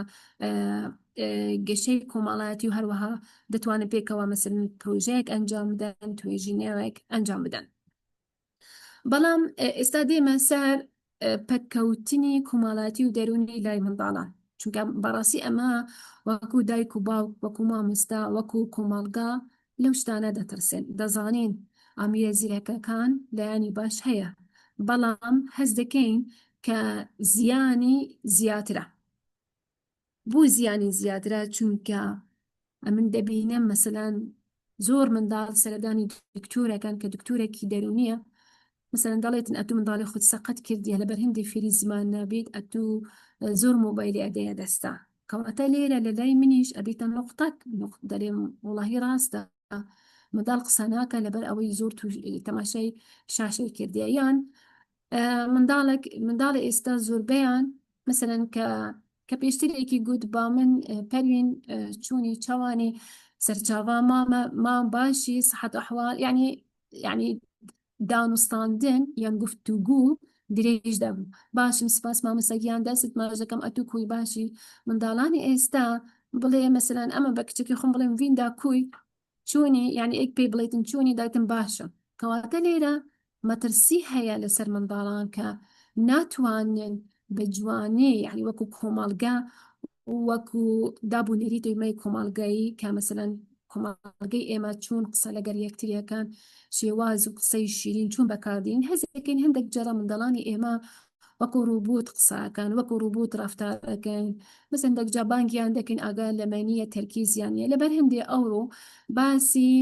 گەشەی کۆمەڵایەتی و هەروەها دەتوانن پێکەوە مەسەلەن پرۆژەیەک ئەنجام بدەن، توێژینەوەیەک ئەنجام بدەن. بەڵام ئێستا دێمە سەر پەککەوتنی کۆمەڵایەتی و دەرونی لای منداڵان، چونکە بەڕاستی ئەمە وەکو دایک و باوک وەکو مامۆستا وەکو کۆمەڵگا لەو شتانە دەترسێن، دەزانین ئامیرە زیرەکەکان لایانی باش هەیە، بەڵام هەست دەکەین کە زیانی زیاترە، بۆ زیانی زیاترە چونکە ئەمن دەبینم مەسەلاً زۆر منداڵ سەردانی دکتۆرەکان کە دکتۆرێکی دەرونیە مثلا دەڵێتن ئەتوو منداڵی خود سەقەت کردیە لەبەر هەندێک فێری زمان نابێت ئەتوو زۆر مۆبایلی ئەدەیە دەستا کەواتە لێرە لە لای منیش ئەبیتە نقطەک دەڵێم وڵاهی ڕاستە منداڵ قسە ناکە لەبەر ئەوەی زۆر تەماشای شاشەی کردیە یان منداڵی ئێستا زۆربەیان مثلەن کە پێشترێکی گوت با من پەروین چوونی چاوانی سەرچاوا مام باشی سەحەت ئەحوال یعنی دانوستاندن یان گفتوگو درێژ دەبوو باشم سپاس مامۆستاگیان دەست ماژەکەم ئەتوو کوی باشی منداڵانی ئێستا بڵێ مەسەلاً ئەمە بە کچێکی خۆم بڵێم ویندا کوی چوونی یعنی ئێک پێی بڵێتن چوونی دایتم باشە کەواتە لێرە مەترسی هەیە لەسەر منداڵان کە ناتوانن بە جوانی یعنی وەکو کۆمەڵگا وەکو دابوونەری دەیمەی کۆمەڵگایی کە مەسەلاً کۆمەڵگەی ئێمە چوون قسە لەگەر یەکتریەکان شێواز و قسەی شیرین چوون بەکاردین هەزەکەین هەندێک جەرە منداڵانی ئێمە وەکو ڕووبوت قساکان وەکو ڕووبوت ڕفتارەکەن مثلا دەکجا بانگیان دەکەین ئاگا لەمەنیە تەرکیزیانە لەبەر هەندێ ئەوڕۆ باسی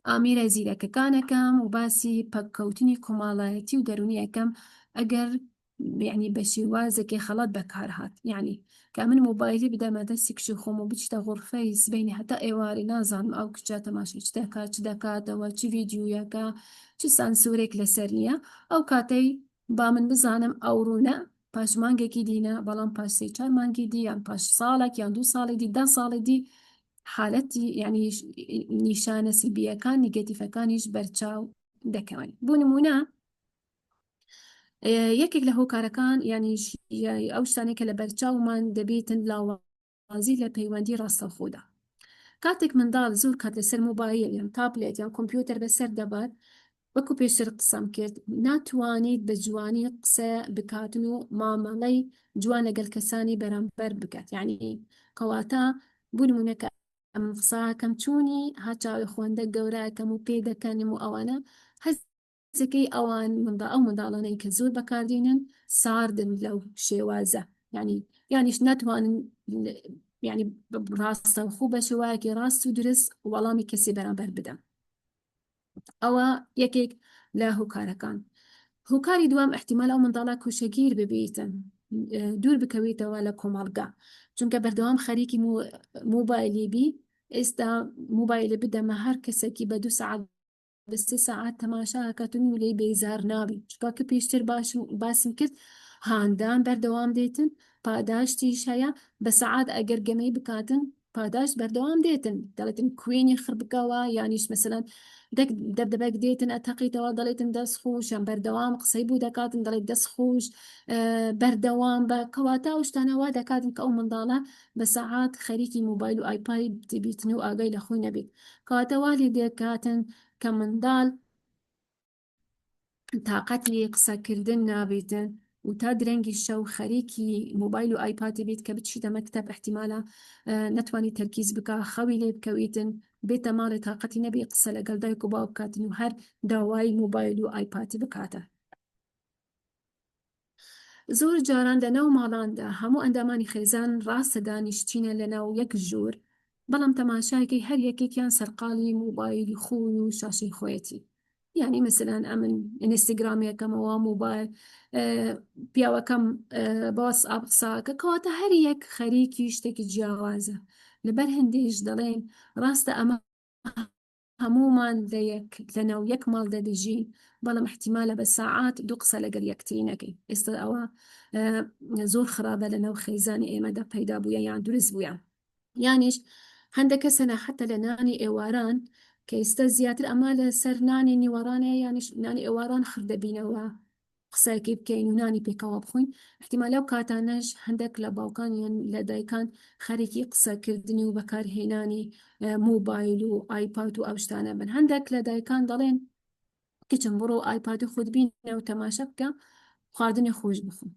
ئامیرە زیرەکەکانەکەم و باسی پەککەوتنی کۆمەڵایەتی و دەرونیەکەم ئەگەر یعنی بە شێوازێکی خەڵەت بەکارهات یعنی کە من مۆبایلی بدەمە دەستی کشی خۆم و بچتە غورفەی سبەینی هەتا ئێواری نازانم ئەو کچە تەماشای چ دەکات چ دەکاتەوە چ ڤیدیۆیەکە چ سانسورێک لەسەر نییە ئەو کاتەی با من بزانم ئەو ڕوونە پاش مانگێکی دینە بەڵام پاش 4 مانگی دی یان پاش ساڵێک یان 2 ساڵی دی 10 ساڵی دی حالەتی یعنی نیشانە سلبیەکان نیگەتیڤەکانیش بەرچاو دەکەون بۆ نمونە یەکێک لە هۆکارەکان ینی ئەو شتانێکە لە بەرچاومان دەبێتن لاوازی لە پەیوەندی ڕاستەوخۆدا کاتێک منداڵ زۆر کات لەسەر مۆبایل یان تابلێت یان کۆمپیوتەر بەسەر دەبات وەکو پێشتر قسەم کرد ناتوانیت بە جوانی قسە بکاتن و مامەڵەی جوان لەگەڵ کەسانی بەرامبەر بکات یعنی کەواتە بۆ نمونەکە ئەم قساکەم چوونی هاچاوی خوێندە گەورەکەم و پێ دەکەنم و ئەوانە هەزەکەی ئەوان ئەو منداڵانەی کە زۆر بەکاردێنن ساردن لەو شێوازە یانیش ناتوانن یعنی ڕاستەوخۆ بە شێوایەکی ڕاست و درست وەڵامی کەسی بەرامبەر بدەم ئەوە یەکێک لە هۆکارەکان هۆکاری دوام احتیمال ئەو منداڵە کوشەگیر ببیتن دوور بکەوێتەوە لە کۆمەڵگا چونکە بەردەوام خەریکی مۆبایلی بی ئێستا مۆبایلی بدەمە هەر کەسێکی بە 2 ساعت بە 3 ساعت تەماشاکەتن و لێی بێزار نابی چکاکە پێشتر باسم کرد هاندان بەردەوام دێتن پاداشتیش هەیە بە سەعات ئەگەر گەمەی بکاتن پاداش بەردەوام دێتن دەڵێتن کوێنی خڕ بکەوە یانیش مەسەلاً دەبدەبەک دێتن ئەتەقیتەوە دەڵێتن دەست خۆش یان بەردەوام قسەی بوو دەکاتن دەڵێت دەست خۆش بەردەوام بە کەواتە ئەو شتانەوە دەکاتن کە ئەو منداڵە بە سەعات خەریکی مۆبایل و ئایپاد دەبیتن و ئاگای لە خۆی نەبێت کەواتەوا لێ دەکاتن کە منداڵ تااقەت لێ قسەکردن نابێتن و تا درەنگی شەو خەریکی مۆبایل و ئایپاتی بێت کە بچیتە مەکتەب احتیمالە نەتوانی تەرکیز بکە خەوی لێ بکەوێتن بێتە ماڵی تااقەتی نەبێ قسە لەگەڵ دایک و باو بکاتن و هەر داوای مۆبایل و ئایپاتی بکاتە زۆر جاران لە ناو ماڵاندا هەموو ئەندامانی خێزان ڕاستە دانیشتینە لە ناو یەک ژوور بەڵام تەماشاکەی هەر یەکێکیان سەرقاڵی مۆبایلی خۆی و شاشەی خۆیەتی یعنی مثلەن ئەمن ئینستاگرامێکەکەمەوە مۆبایل پیاوەکەم باس ئاقساکە کەواتە هەر یەک خەریکی شتێکی جیاوازە لەبەر هەندێش دەڵێن ڕاستە ئەمە هەمومان لە ناو یەک ماڵ دەدەژین بەڵام احتیمالە بە ساعات 2 قسە لەگەر یەکتری نەکەین ئێستا ئەوە زۆر خراپە لە ناو خێزانی ئێمەدا پەیدا بووە یان دروست بووە یانیش هەندێک کەسەنە حتى لە نانی ئێواران کە ئێستا زیاتر ئەمە لە سەر نانی نیوەڕانەیە یانیش نانی ئێواران خردەبینەوە قسەکی بکەین و نانی پێکەوە بخۆین احتیمال لەو کاتانەش هەندێک لە باوکان یان لە دایکان خەریکی قسەکردنی و بەکارهێنانی مۆبایل و ئایپاد و ئەو شتانە بن هەندێک لە دایکان دەڵێن کچم بڕۆ ئایپادی خۆت بینە و تەماشا بکە خواردنی خۆش بخۆ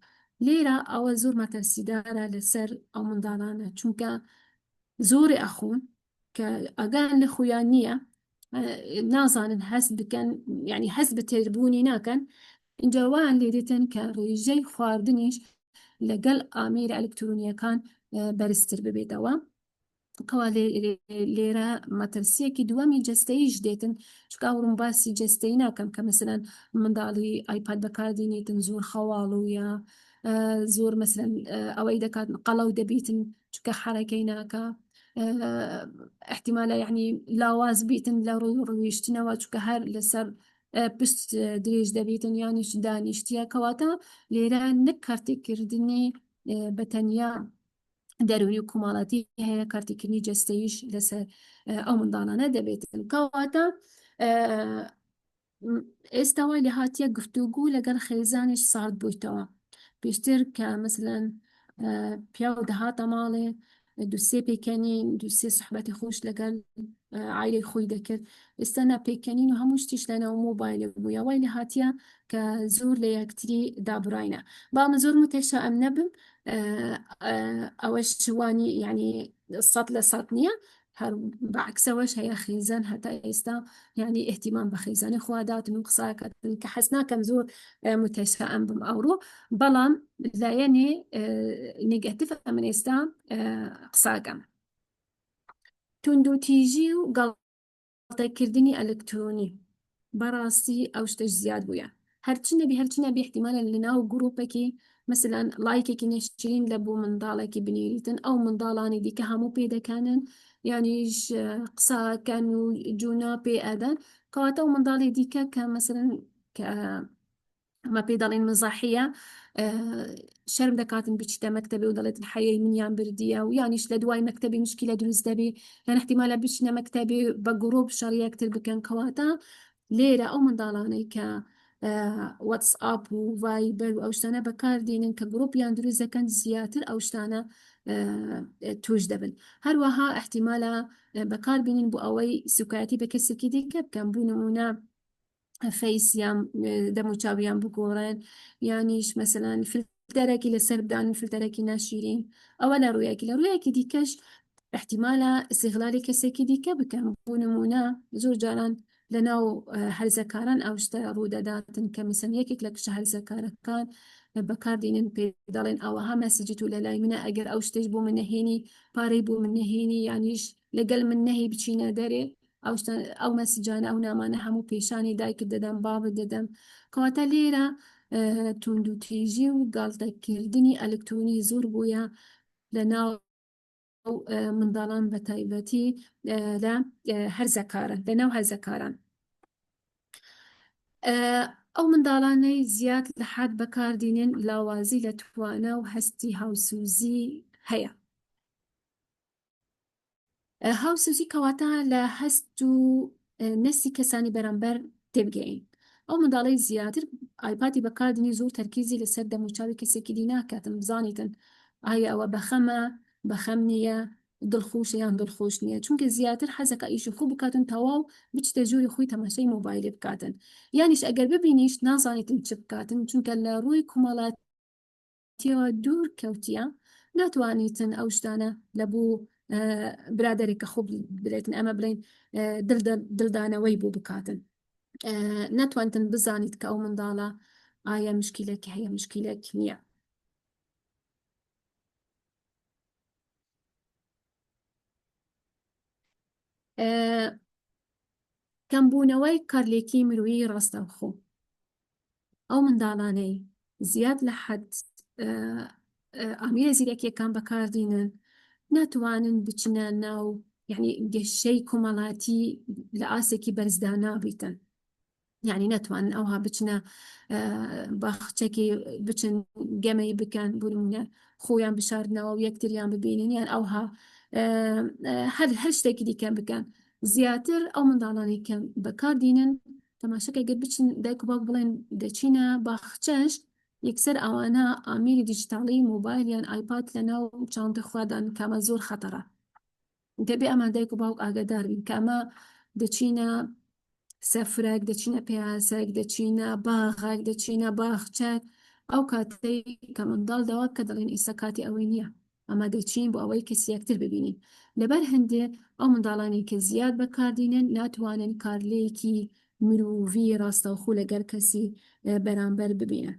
لێرە ئەوە زۆر مەترسیدارە لەسەر ئەو منداڵانە چونکە زۆری ئەخۆن کە ئەگەن لە خۆیان نییە نازانن هەست بکەن یعنی هەست بە تێربوونی ناکەن اینجاوان لێ دێتن کە ڕێژەی خواردنیش لەگەڵ ئامێرە ئەلکترۆنیەکان بەرزتر ببێتەوە. کەوا لێرە مەترسیەکی دووەمی جەستەییش دێتن، چکە ئەوڕم باسی جەستەیی ناکەم کە مەسەلەن منداڵی ئایپاد بەکاردێنێتن زۆر خەواڵ و یا زۆر مەسەلەن ئەوەی دەکات قەڵەو دەبیتن چکە حرەکەی ناکە، احتیمالە یعنی لاواز بیتن لە ڕۆیشتنەوە چکە هەر لەسەر پشت درێژ دەبێتن یانیش دانیشتە، کەواتە لێرە نەک کارتێکردنی بەتەنیا دەروی و کوماڵاتی هەیە، کارتێکردنی جەستەییش لەسەر ئەو منداڵانە دەبێتن. کەواتە ئێستاوای لە هاتیە گفتوگو لەگەڵ خێزانش سارد بوویتەوە. پێشتر کە مەسەلەن پیا و دەهاتە ماڵێ دووسێ پێکەنین، دووسێ سوحبەتی خۆش لەگەڵ عایلەی خۆی دەکرد. ئێستا ناپێکەنین و هەموو شتیش لەناو مۆبایلە بووە، وای لە هاتیە کە زۆر لە یەکتری دابڕاینە. بامە زۆر متەشائم نەبم، ئەوەش وانی یعنی 100% نییە، هەر بەعکسەوەش هەیە خێزان هەتا ئێستا یعنی احتیمام بە خێزانی خواداتن و قساکەتن کە حەز ناکەم زۆر متەشائم بم ئەوڕۆ، بەڵام لایەنێ نێگەتیڤ من ئێستا قساکەم. توندوتیژی و گاڵتەکردنی ئەلکترۆنی بەڕاستی ئەو شتەش زیاد بووە. هەرچی نەبی احتیمالە لەناو گروپێکی مثلەن لایکێکی نەشرین لە بۆ منداڵێکی بنێریتن، ئەو منداڵانی دیکە هەموو پێدەکەنن یانیش قساکەن و جونا پێ ئەدەن، کەواتە ئەو منداڵی دیکە کە مثلەن ئەمە پێ دەڵێن مزاحیە شەرم دەکاتن بچیتە مەکتەبێ و دەڵێتن حەیەی منیان بردیە و یانیش لە دوای مەکتەبی مشکلە دروست دەبێ، یان احتیمالە بچنە مەکتەبێ بە گرۆپ شەڕ یەکتر بکەن. کەواتە لێرە ئەو منداڵانەی کە واتسئاپ و ڤایبەر و ئەو شتانە بەکاردێنن کە گرۆپیان دروست دەکەن زیاتر ئەو شتانە توش دەبن. هەروەها احتیمالە بەکاربێنن بۆ ئەوەی سوکایەتی بە کەسێکی دیکە بکەن، بوو نمونە فەیسیان دەموچاویان بگۆڕێن یانیش مەسەلەن فلتەرێکی لەسەر بدان و فلتەرێکی ناشیرین، ئەوە لە ڕوویەکی دیکەش احتیمالە استیغلالی کەسێکی دیکە بکەن، بوو نمونە زۆر جاران لەناو هەرزەکاران ئەو شتە ڕوودەداتن کە مەسەلەن یەکێک لە کشە هەرزەکارەکان بەکاردێنن پێ دەڵێن ئەوەها مەسیجت و لە لای منە ئەگەر ئەو شتێش بۆ من نەهێنی پارەی بۆ من نەهێنی یانیش لەگەڵ من نەهی بچینە دەرێ، ئەو مەسیجانە ئەو نامانە هەموو پێشانی دایکت دەدەم بابت دەدەم. کەواتە لێرە توندوتیژی و گاڵتەکردنی ئەلکترۆنی زۆر بووە لەناو منداڵان بە تایبەتی لە هەرزەکارن لەناو هەرزەکاران. ئەو منداڵانەی زیاد لە حد بەکاردێنێن لاوازی لە توانە و هەستی هاوسوزی هەیە. هاوسوزی کەواتە لە هەست و نەسی کەسانی بەرامبەر تێبگەین. ئەو منداڵی زیاتر ئایپاتی بەکاردێنی زۆر تەرکیزی لەسەر دەموچاوی کەسێکی دی ناکاتن، بزانیتن ئایا ئەوە بەخەمە بەخەم نییە، دڵخۆشە یان دڵخۆش نییە، چونکە زیاتر حەزەکە ئیشی خوب بکاتن تەواو بچتە ژووری خۆی تەماشای مۆبایلێ بکاتن، یانیش ئەگەر ببینیش نازانیتن چ بکاتن چونکە لە ڕووی کومەڵاتیەوە دوور کەوتیە، ناتوانیتن ئەو شتانە لە بۆ برادێکە خوب بێتن ئەمە بڵین دڵدانەوەی بۆ بکاتن، ناتوانتن بزانیت کە ئەو منداڵە ئایا مشکلێکی هەیە مشکلێک نییە. کەمبوونەوەی کارلێکی مرۆیی ڕاستەوخۆ. ئەو منداڵانەی زیاد لە حد ئامیرە زیرەکیەکان بەکاردێنن ناتوانن بچنە ناو یعنی گەشەی کۆمەڵاتی لە ئاسێکی بەرزدا نابیتن، یعنی ناتوانن ئەوها بچنە باخچەکی بچن گەمەی بکەن بۆ نمونە خۆیان بشاردنەوە و یەکتریان ببینن یان ئەوها هەر شتێکی دیکە بکەن. زیاتر ئەو منداڵانی کە بەکاردێنن تەماشەکە گەر بچن دایک و باوک بڵێن دەچینە باخچەش یەکسەر ئەوانە ئامیری دیجیتاڵی مۆبایل یان ئایپاد لەناو چاوندە خوادان کامە زۆر خەتەرە، دەبێ ئەمە دایک و باوک ئاگادار بین کە ئەمە دەچینە سەفرەك، دەچینە پیاسەك، دەچینە باغاک، دەچینە باخچەک، ئەو کاتەی کە منداڵ داوا کە دەڵێن ئیسا کاتی ئەوەی نییە، ئەمە دەچین بۆ ئەوەی کەسی یەکتر ببینین. لەبەر هەندێ ئەو منداڵانی کە زیاد بەکاردێنن ناتوانن کارلەیەکی مرۆڤی ڕاستەوخۆ لەگەر کەسی بەرامبەر ببینن.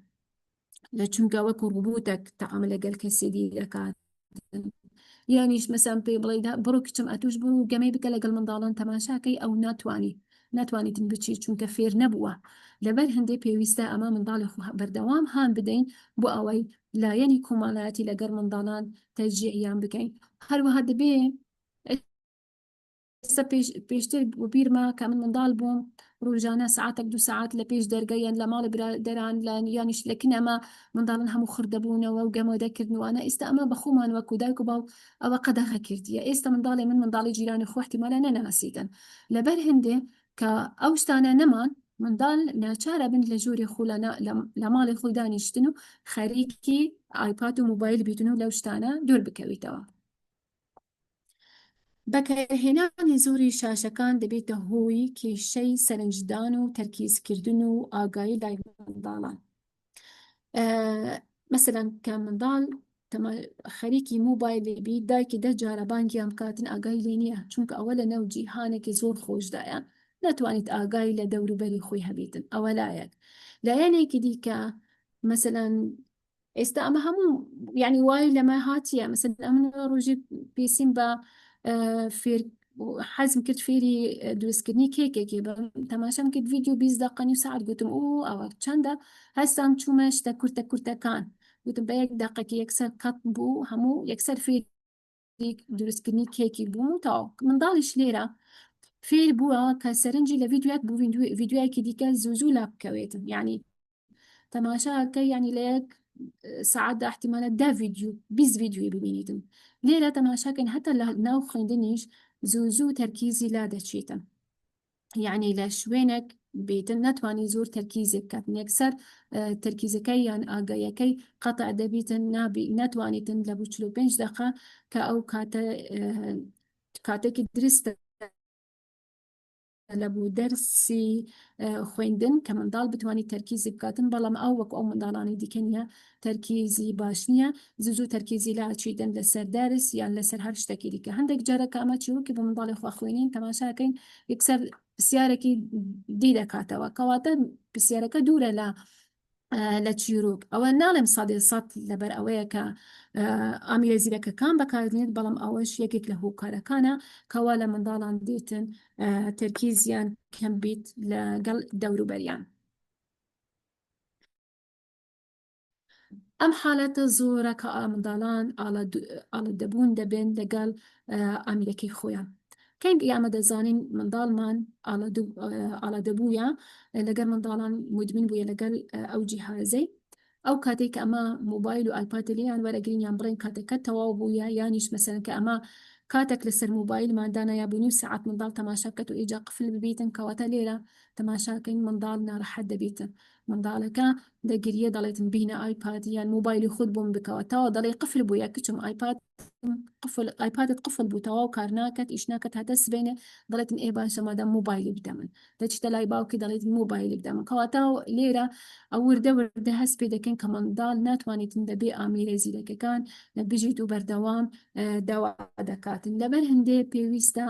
چونکە وەکو ڕوبوتێک تەعامل لەگەڵ کەسێکی دەکات یانیش مەسەن پێ بڵێ بڕۆ کچم ئەتوش بوو گەمەی بکە لەگەڵ منداڵان تەماشاکەی ئەو ناتوانیتن بچیت چونکە فێر نەبووە لەبەر هەندێک پێویستە ئەمە منداڵی بەردەوام هاان بدەین بۆ ئەوەی لایەنی کۆمەڵایەتی لەگەر منداڵان تەجیعیان بکەین هەروەها دەبێ ئێستا پێشتر بیرما کە من منداڵ بووم ڕۆژانە ساعتێک 2 ساعت لە پێش دەرگەیان لە ماڵی برادەران یانیش لە کنەما منداڵن هەموو خردەبوونەوە و گەمەدەکردنوانە ئێستا ئەمە بەخۆمان وەکو دایک و باو ئەوە قەدەغە کردیە ئێستا منداڵی من منداڵی جیرانی خۆ احتیمالە نەناسیتن لەبەر هەندێ کە ئەو شتانە نەمان منداڵ ناچارە بن لە ژووری خۆ لە ماڵی خۆی دانیشتن و خەریکی ئایپاد و موبایل بیتن و لەو شتانە دوور بکەویتەوە. بەکارهێنانی زۆری شاشەکان دەبێتە هۆی کێشەی سەرنجدان و تەرکیزکردن و ئاگایی لای منداڵان. مەسەلەن کە منداڵ خەریکی موبایلی بی دایکی جارە بانگیان بکاتن ئاگای لێ نییە چونکە ئەوە لە نەو جیهانێکی زۆر خۆشدایە ناتوانێت ئاگای لە دەوروبەری خۆی هەبیتن ئەوە لایەک لایەنێکی دیکە مەسەلەن ئێستا ئەمە هەموو یعنی وای لەمە هاتیە مەسەن ئەم ڕۆژی پێسیم بە حەزم کرد فێری دروستکردنی کێکێکی بە تەماشام کرد ڤیدیۆ 20 دقیقەنی ساعت گوتم ئەوە چەندە هەستان چوومە شتە کورتەکان گوتم بە 1 دقیقەی یەکسەر کەت بوو هەموو یەکسەر فێری دروستکردنی کێکی بووم و تاو منداڵیش لێرە فێر بووە کە سەرنجی لە ڤیدیوات بوو ڤیدیوایەکی دیکە زوو لا بکەوێتن یعنی تەماشاکە ینی لە 1 ساعتدا احتیمالە 10 ڤیدیو 20 ڤیدیۆی ببینیتن لێرە تەماشاکەین هەتا لە ناو خوێندنیش زوو تەرکیزی لا دەچێتن یعنی لە شوێنێک بێتن ناتوانانی زۆر تەرکیزێک بکات یەکسەر تەرکیزەکەی یان ئاگایەکەی قەتع دەبیتن ناتوانیتن لە 45 دقیقە کە ئەو کاتێکی درستە لە بوو دەرسی خوێندن کە منداڵ بتوانانی تەرکیزی بکاتن بەڵام ئەو وەک ئەو منداڵانی دیکە نیە تەرکیزی باش نییە زوو تەرکیزی لاچیدن لەسەر دەرس یان لەسەر هەر شتێکی دیکە هەندێک جارەکە ئەمە چیوەکی بە منداڵی خوا خوێنین تەماشاکەین یەکسەر پرسیارێکی دی دەکاتەوە کەواتە پرسیارەکە دوورە لە چیرۆک ئەوە ناڵێم 100% لەبەر ئەوەیە کە ئامیرە زیرەکەکان بەکارێنێت بەڵام ئەوەش یەکێک لە هۆکارەکانە کەوا لە منداڵان دێتن تەرکیزیان کەم بیت لەگەڵ دەوروبەریان. ئەم حالەتە زۆرە کە منداڵان ئاڵەدەبوون دەبێن لەگەڵ ئامیرەکەی خۆیان. کەنگ ئێمە دەزانین منداڵمان ئاڵەدەبووە لەگەر منداڵان مدمن بووە لەگەڵ ئەو جیهازەی ئەو کاتێک ئەمە موبایل و ئایپاتلیان وەرەگرینیان بڵێن کاتەکە تەواو بووە یانیش مەسەرەن کە ئەمە کاتێک لەسەر موبایلماندانە یا بوونی سعات منداڵ تەماشاکەت و ئیجا قفل ببیتن کەواتە لێرە تەماشاکەین منداڵ ناڕەحەت دەبیتن منداڵەکە دەگریە دەڵێتن بینە ئایپاد یان موبایلی خود بووم بکەوەتەوە دەڵێ قفل بووە کچم ئایپادت قفل بووتەوە و کار ناکەت ئیش ناکەت هەتە سبێنێ دەڵێتن ئێ باشەمەدە موبایلی بدەمن دەچتە لای باوکی دەڵێتن موبایلی بدەمن کەواتە لێرە ئەو وردە هەست پێ دەکەن کە منداڵ ناتوانیتن دەبێ ئامیرە زیرەکەکان بژیت و بەردەوام داوا دەکاتن لەبەر هەندێ پێویستە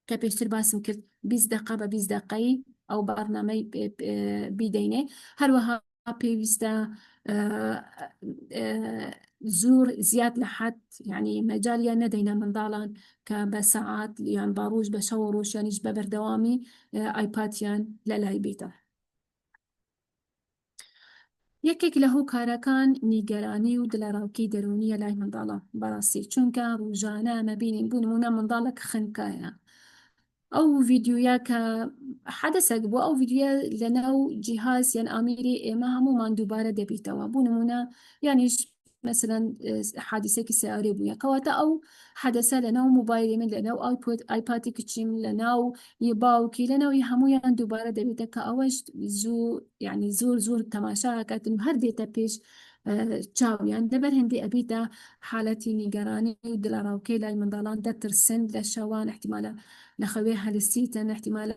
کە پێشتر باسم کرد 20 دقیقە بە 20 دقیقەی ئەو بەرنامەی بیدەینێ هەروەها پێویستە زۆر زیاد لە حەد یعنی مەجالیان نەدەینە منداڵان کە بە سەعات یان باڕۆژ بە شەو ڕۆژیانیش بە بەردەوامی ئایپاتیان لەلای بیتە. یەکێک لە هۆکارەکان نیگەرانی و دلەڕاوکەی دەرونیە لای منداڵە بەڕاستی چونکە ڕۆژانە مەبینین بوو نمونە منداڵێک خنکایە ئەو ڤیدیویا کە حەدەسێک بۆ ئەو ڤیدیۆ لەناو جیهاز یان ئامیری ئێمە هەمومان دووبارە دەبیتەوە بوو نمونە یانیش مثلەن حادیسێکی سیارێ بووە کەواتە ئەو حەدەسە لەناو موبایلی من لەناو ئایپاتی کچیم لەناو باوکی لەناوی هەمویان دووبارە دەبێتە کە ئەوەش زوو یعنی زۆر تەماشاکەتن هەر دێتە پێش چاویان دەبەر هەندی ئەبیتە حالەتی نیگەرانی و دلەڕاوکەی لای منداڵان دەترسن لە شەوان احتیمالە لە خەوێ هەلستیتن احتیمالە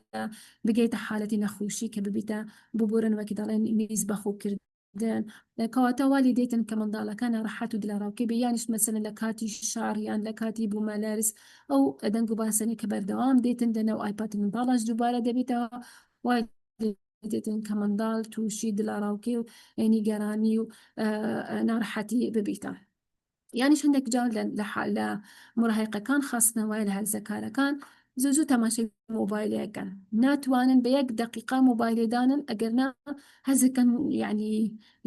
بگەیتە حالەتی نەخۆشی کە ببیتە ببورن وەکی دەڵێن میز بەخۆکردن کەواتە والی دێتن کە منداڵەکان ڕەحەت و دلەڕاوکەی بێ یانیش مەسەلەن لە کاتی شاڕیان لە کاتی بوومەلەرز ئەو دەنگ و باسەنی کە بەردەوام دێتن لەناو ئایپات منداڵەش دووبارە دەبێتەوە وای دێتن کە منداڵ تووشی دڵاڕاوکێ و نیگەرانی و ناڕەحەتی ببیتە. یانیش هەندێک جار لە مڕاهقەکان خاستنەوەی لە هەرزەکارەکان زوو تەماشای مۆبایلەکەن ناتوانن بە 1 دقیقا مۆبایلێدانن ئەگەرنا هەزەکەن یعنی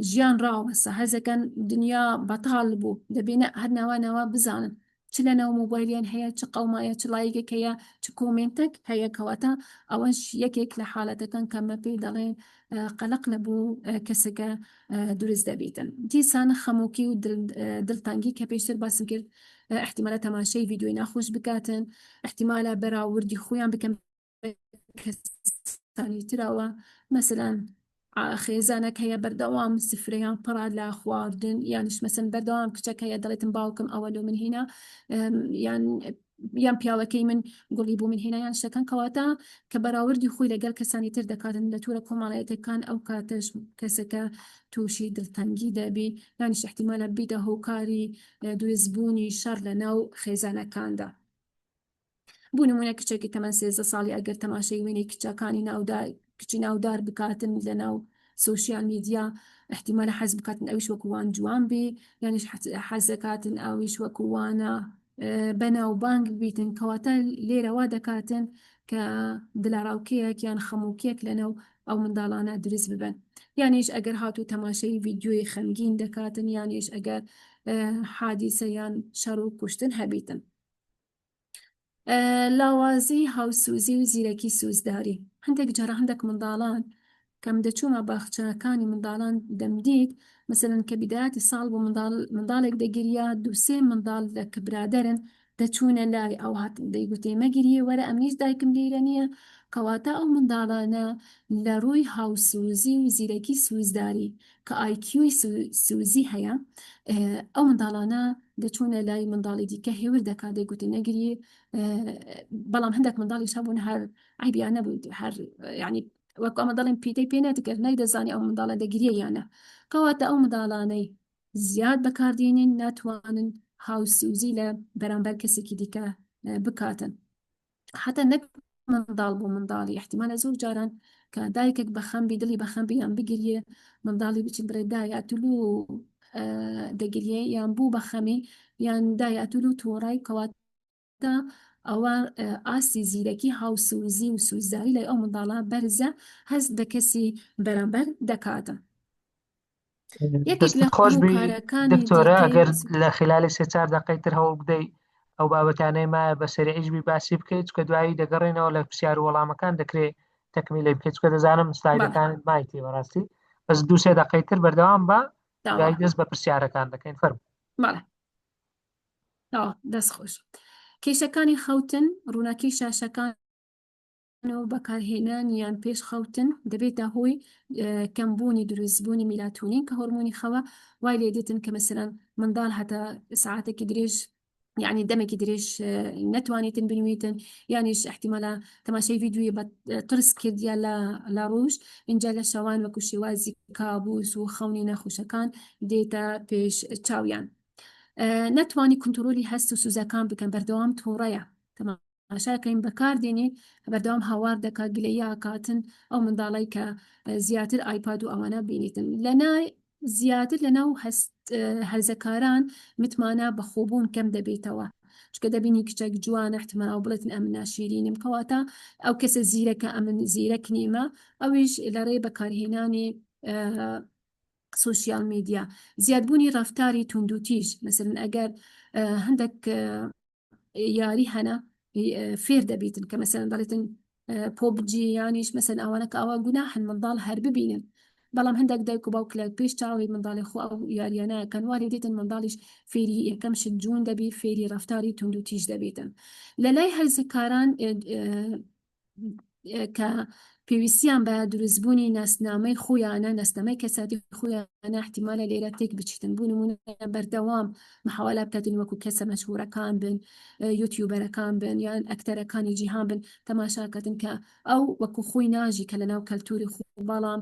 ژیان ڕاوەسە هەزەکەن دنیا بەتاڵ بوو دەبێنە هەر ناوانەوە بزانن چ لە ناو مۆبایلیان هەیە چ قەومایە چ لایەکێک هەیە چ کۆمنتێک هەیە کەواتە ئەوەش یەکێک لە حاڵەتەکان کەمە پێی دەڵێن قەلق لە بوو کەسەکە دروست دەبێتن. دیسان خەموکی و دڵتانگی کە پێشتر باسم کرد احتیمالە تەماشای ڤیدیۆی ناخۆش بکاتن احتیمالە بەراوردی خۆیان بکەم کەسانی تراوە مەسەلەن خێزانێک هەیە بەردەوام سفرەیان پڕا لە خواردن یانش مەسەن بەردەوام کچەک هەیە دەڵێتم باوکم ئەوە لۆ من هێنا یان پیاوەکەی من گوڵی بوو من هێنایان شەکەن کەواتە کە بەراوردی خۆی لەگەڵ کەسانی تر دەکاتن لە تورە کۆمەڵایەتەکان ئەو کاتەش کەسەکە تووشی دڵتەنگی دەبی یانیش احتیمالە بیتە هۆکاری دروستبوونی شەڕ لە ناو خێزانەکاندا. بوو نمونە کچێکی تەمەن 13 ساڵی ئەگەر تەماشای وێنەی کچەکانی کچی ناودار بکاتن لە ناو سوشیال میدیا احتیمالە حەز بکاتن ئەویش وەکووان جوان بێ یانیش حەزەکاتن ئەویش وەکووانە بەناوبانگ بیتن کەواتە لێرەوا دەکاتن کە دلەڕاوکەیەک یان خەموکیەک لەناو ئەو منداڵانە دروست ببن یانیش ئەگەر هاتوو تەماشای ڤیدیۆی خەمگین دەکاتن یانیش ئەگەر حادیسە یان شەڕ و کوشتن هەبیتن. لاوازی هاوسوزی و زیرەکی سوزداری هەندێک جارە هەندێک منداڵان کەم دەچوومە باخچەکانی منداڵان دەمدیت مثلەن کە بیداەتی ساڵ بۆ منداڵێک دەگیریا دووسێ منداڵ لە کەبرادەرن دەچوونە لای ئەو هات دەیگوتێ مەگیریە وەرە ئەمنیش دایکم لێرە نییە کەواتە ئەو منداڵانە لە ڕووی هاوسوزی و زیرەکی سوزداری کە ئایکیوی سوزی هەیە ئەو منداڵانە دەچوونە لای منداڵی دیکە هێور دەکات دەیگوتی نەگیری بەڵام هەندێک منداڵیش هەبوون هەر عیبیان نەبوو هەر ینی وەکو ئەمە دەڵێن پیتەی پێ نەتکرد نەیدەزانی ئەو منداڵە دەگیریە یانە کەواتە ئەو منداڵانەی زیاد بەکاردێنین ناتوانن هاوسوزی لە بەرامبەر کەسێکی دیکە بکاتن حتا نەک منداڵ بۆ منداڵی احتیمالە زۆر جاران کە دایکێک بەخەمبی دڵی بەخەمبی یان بگیریە منداڵی بچین برێدایەتولو دەگیریە یان بوو بەخەمی یان دایەتولو تۆڕای کەواتە ئەوە ئاسی زیرەکی هاوسوزی و سوزداری لای ئەو منداڵە بەرزە هەست بە کەسی بەرامبەر دەکاتە. خۆش دکتۆرە ئەگەر لە خلالی 3-4 دقەی تر هەوڵ بدەیت ئەو بابەتانەی مایە بە سەریعیشبی باسی بکەیت کە دوایی دەگەڕێنەوە لە پرسیار و وەڵامەکان دەکرێت تەکمیلەی بکەیت کە دەزانم سلایدەکانت مایتی بەڕاستی بەس 2-3 دقەی تر بەردەوام بە دوای دەست بە پرسیارەکان دەکەین فەرموو. دەست خۆش کێشەکانی خەوتن ڕووناکیی شاشەکان بەکارهێنان یان پێش خەوتن دەبێتە هۆی کەمبوونی دروستبوونی میلاتونین کە هۆرمۆنی خەوە وای لێ دێتن کە مەسەلەن منداڵ هەتا ساعاتێکی درێژ یعنی دەمێکی درێژ نەتوانێتن بنویتن یانیش احتیمالە تەماشای ڤیدیۆی بە ترس کردیا لە ڕۆژ اینجا لە شەوان وەکو شێوازی کابوس و خەونی نەخۆشەکان دێتە پێش چاویان نەتوانی کنترۆلی هەست و سوزەکان بکەن بەردەوام تۆڕەیە تەماشاکەین بەکاردێنێ بەردەوام هاوار دەکات گلەیە کاتن ئەو منداڵی کە زیاتر ئایپاد و ئەوانە بینیتن زیاتر لەناو هەرزەکاران متمانە بەخۆبوون کەم دەبێتەوە چکە دەبینی کچێک جوان احتیمال بڵێتن ئەم ناشیرینم کەواتە ئەو کەسە زیرەکە ئەمن زیرەک نیمە ئەویش لەڕێ بەکارهێنانی سوشیال میدیا زیادبوونی ڕفتاری توندوتیژ مثلن ئەگەر هەندێک یاری هەنا فێر دەبیتن کە مەسەلەن دەڵێتن پۆبجی یانیش مەسەلەن ئەوانە کە ئەوە گوناحن منداڵ هەر ببینن بەڵام هەندێک دایک و باوک لە پێش چاوی منداڵی خۆ ئەو یاریانەکەن واری دێتن منداڵیش فێری یەکەم شت جوون دەبی فێری ڕفتاری توندوتیژ دەبێتن لە لای هەرزەکاران کە پێویستیان بە دروستبوونی ناسنامەی خۆیانە ناسنامەی کەساتی خۆیانە احتیمالە لێرە تێک بچیتن بوو نمونە بەردەوام محاولە بکاتن وەکو کەسە مەشهوورەکان بن یوتیوبەرەکان بن یان ئەکتەرەکانی جیهان بن تەماشاکەتن کە ئەو وەکو خۆی ناژی کە لەناو کەلتوری خۆ بەڵام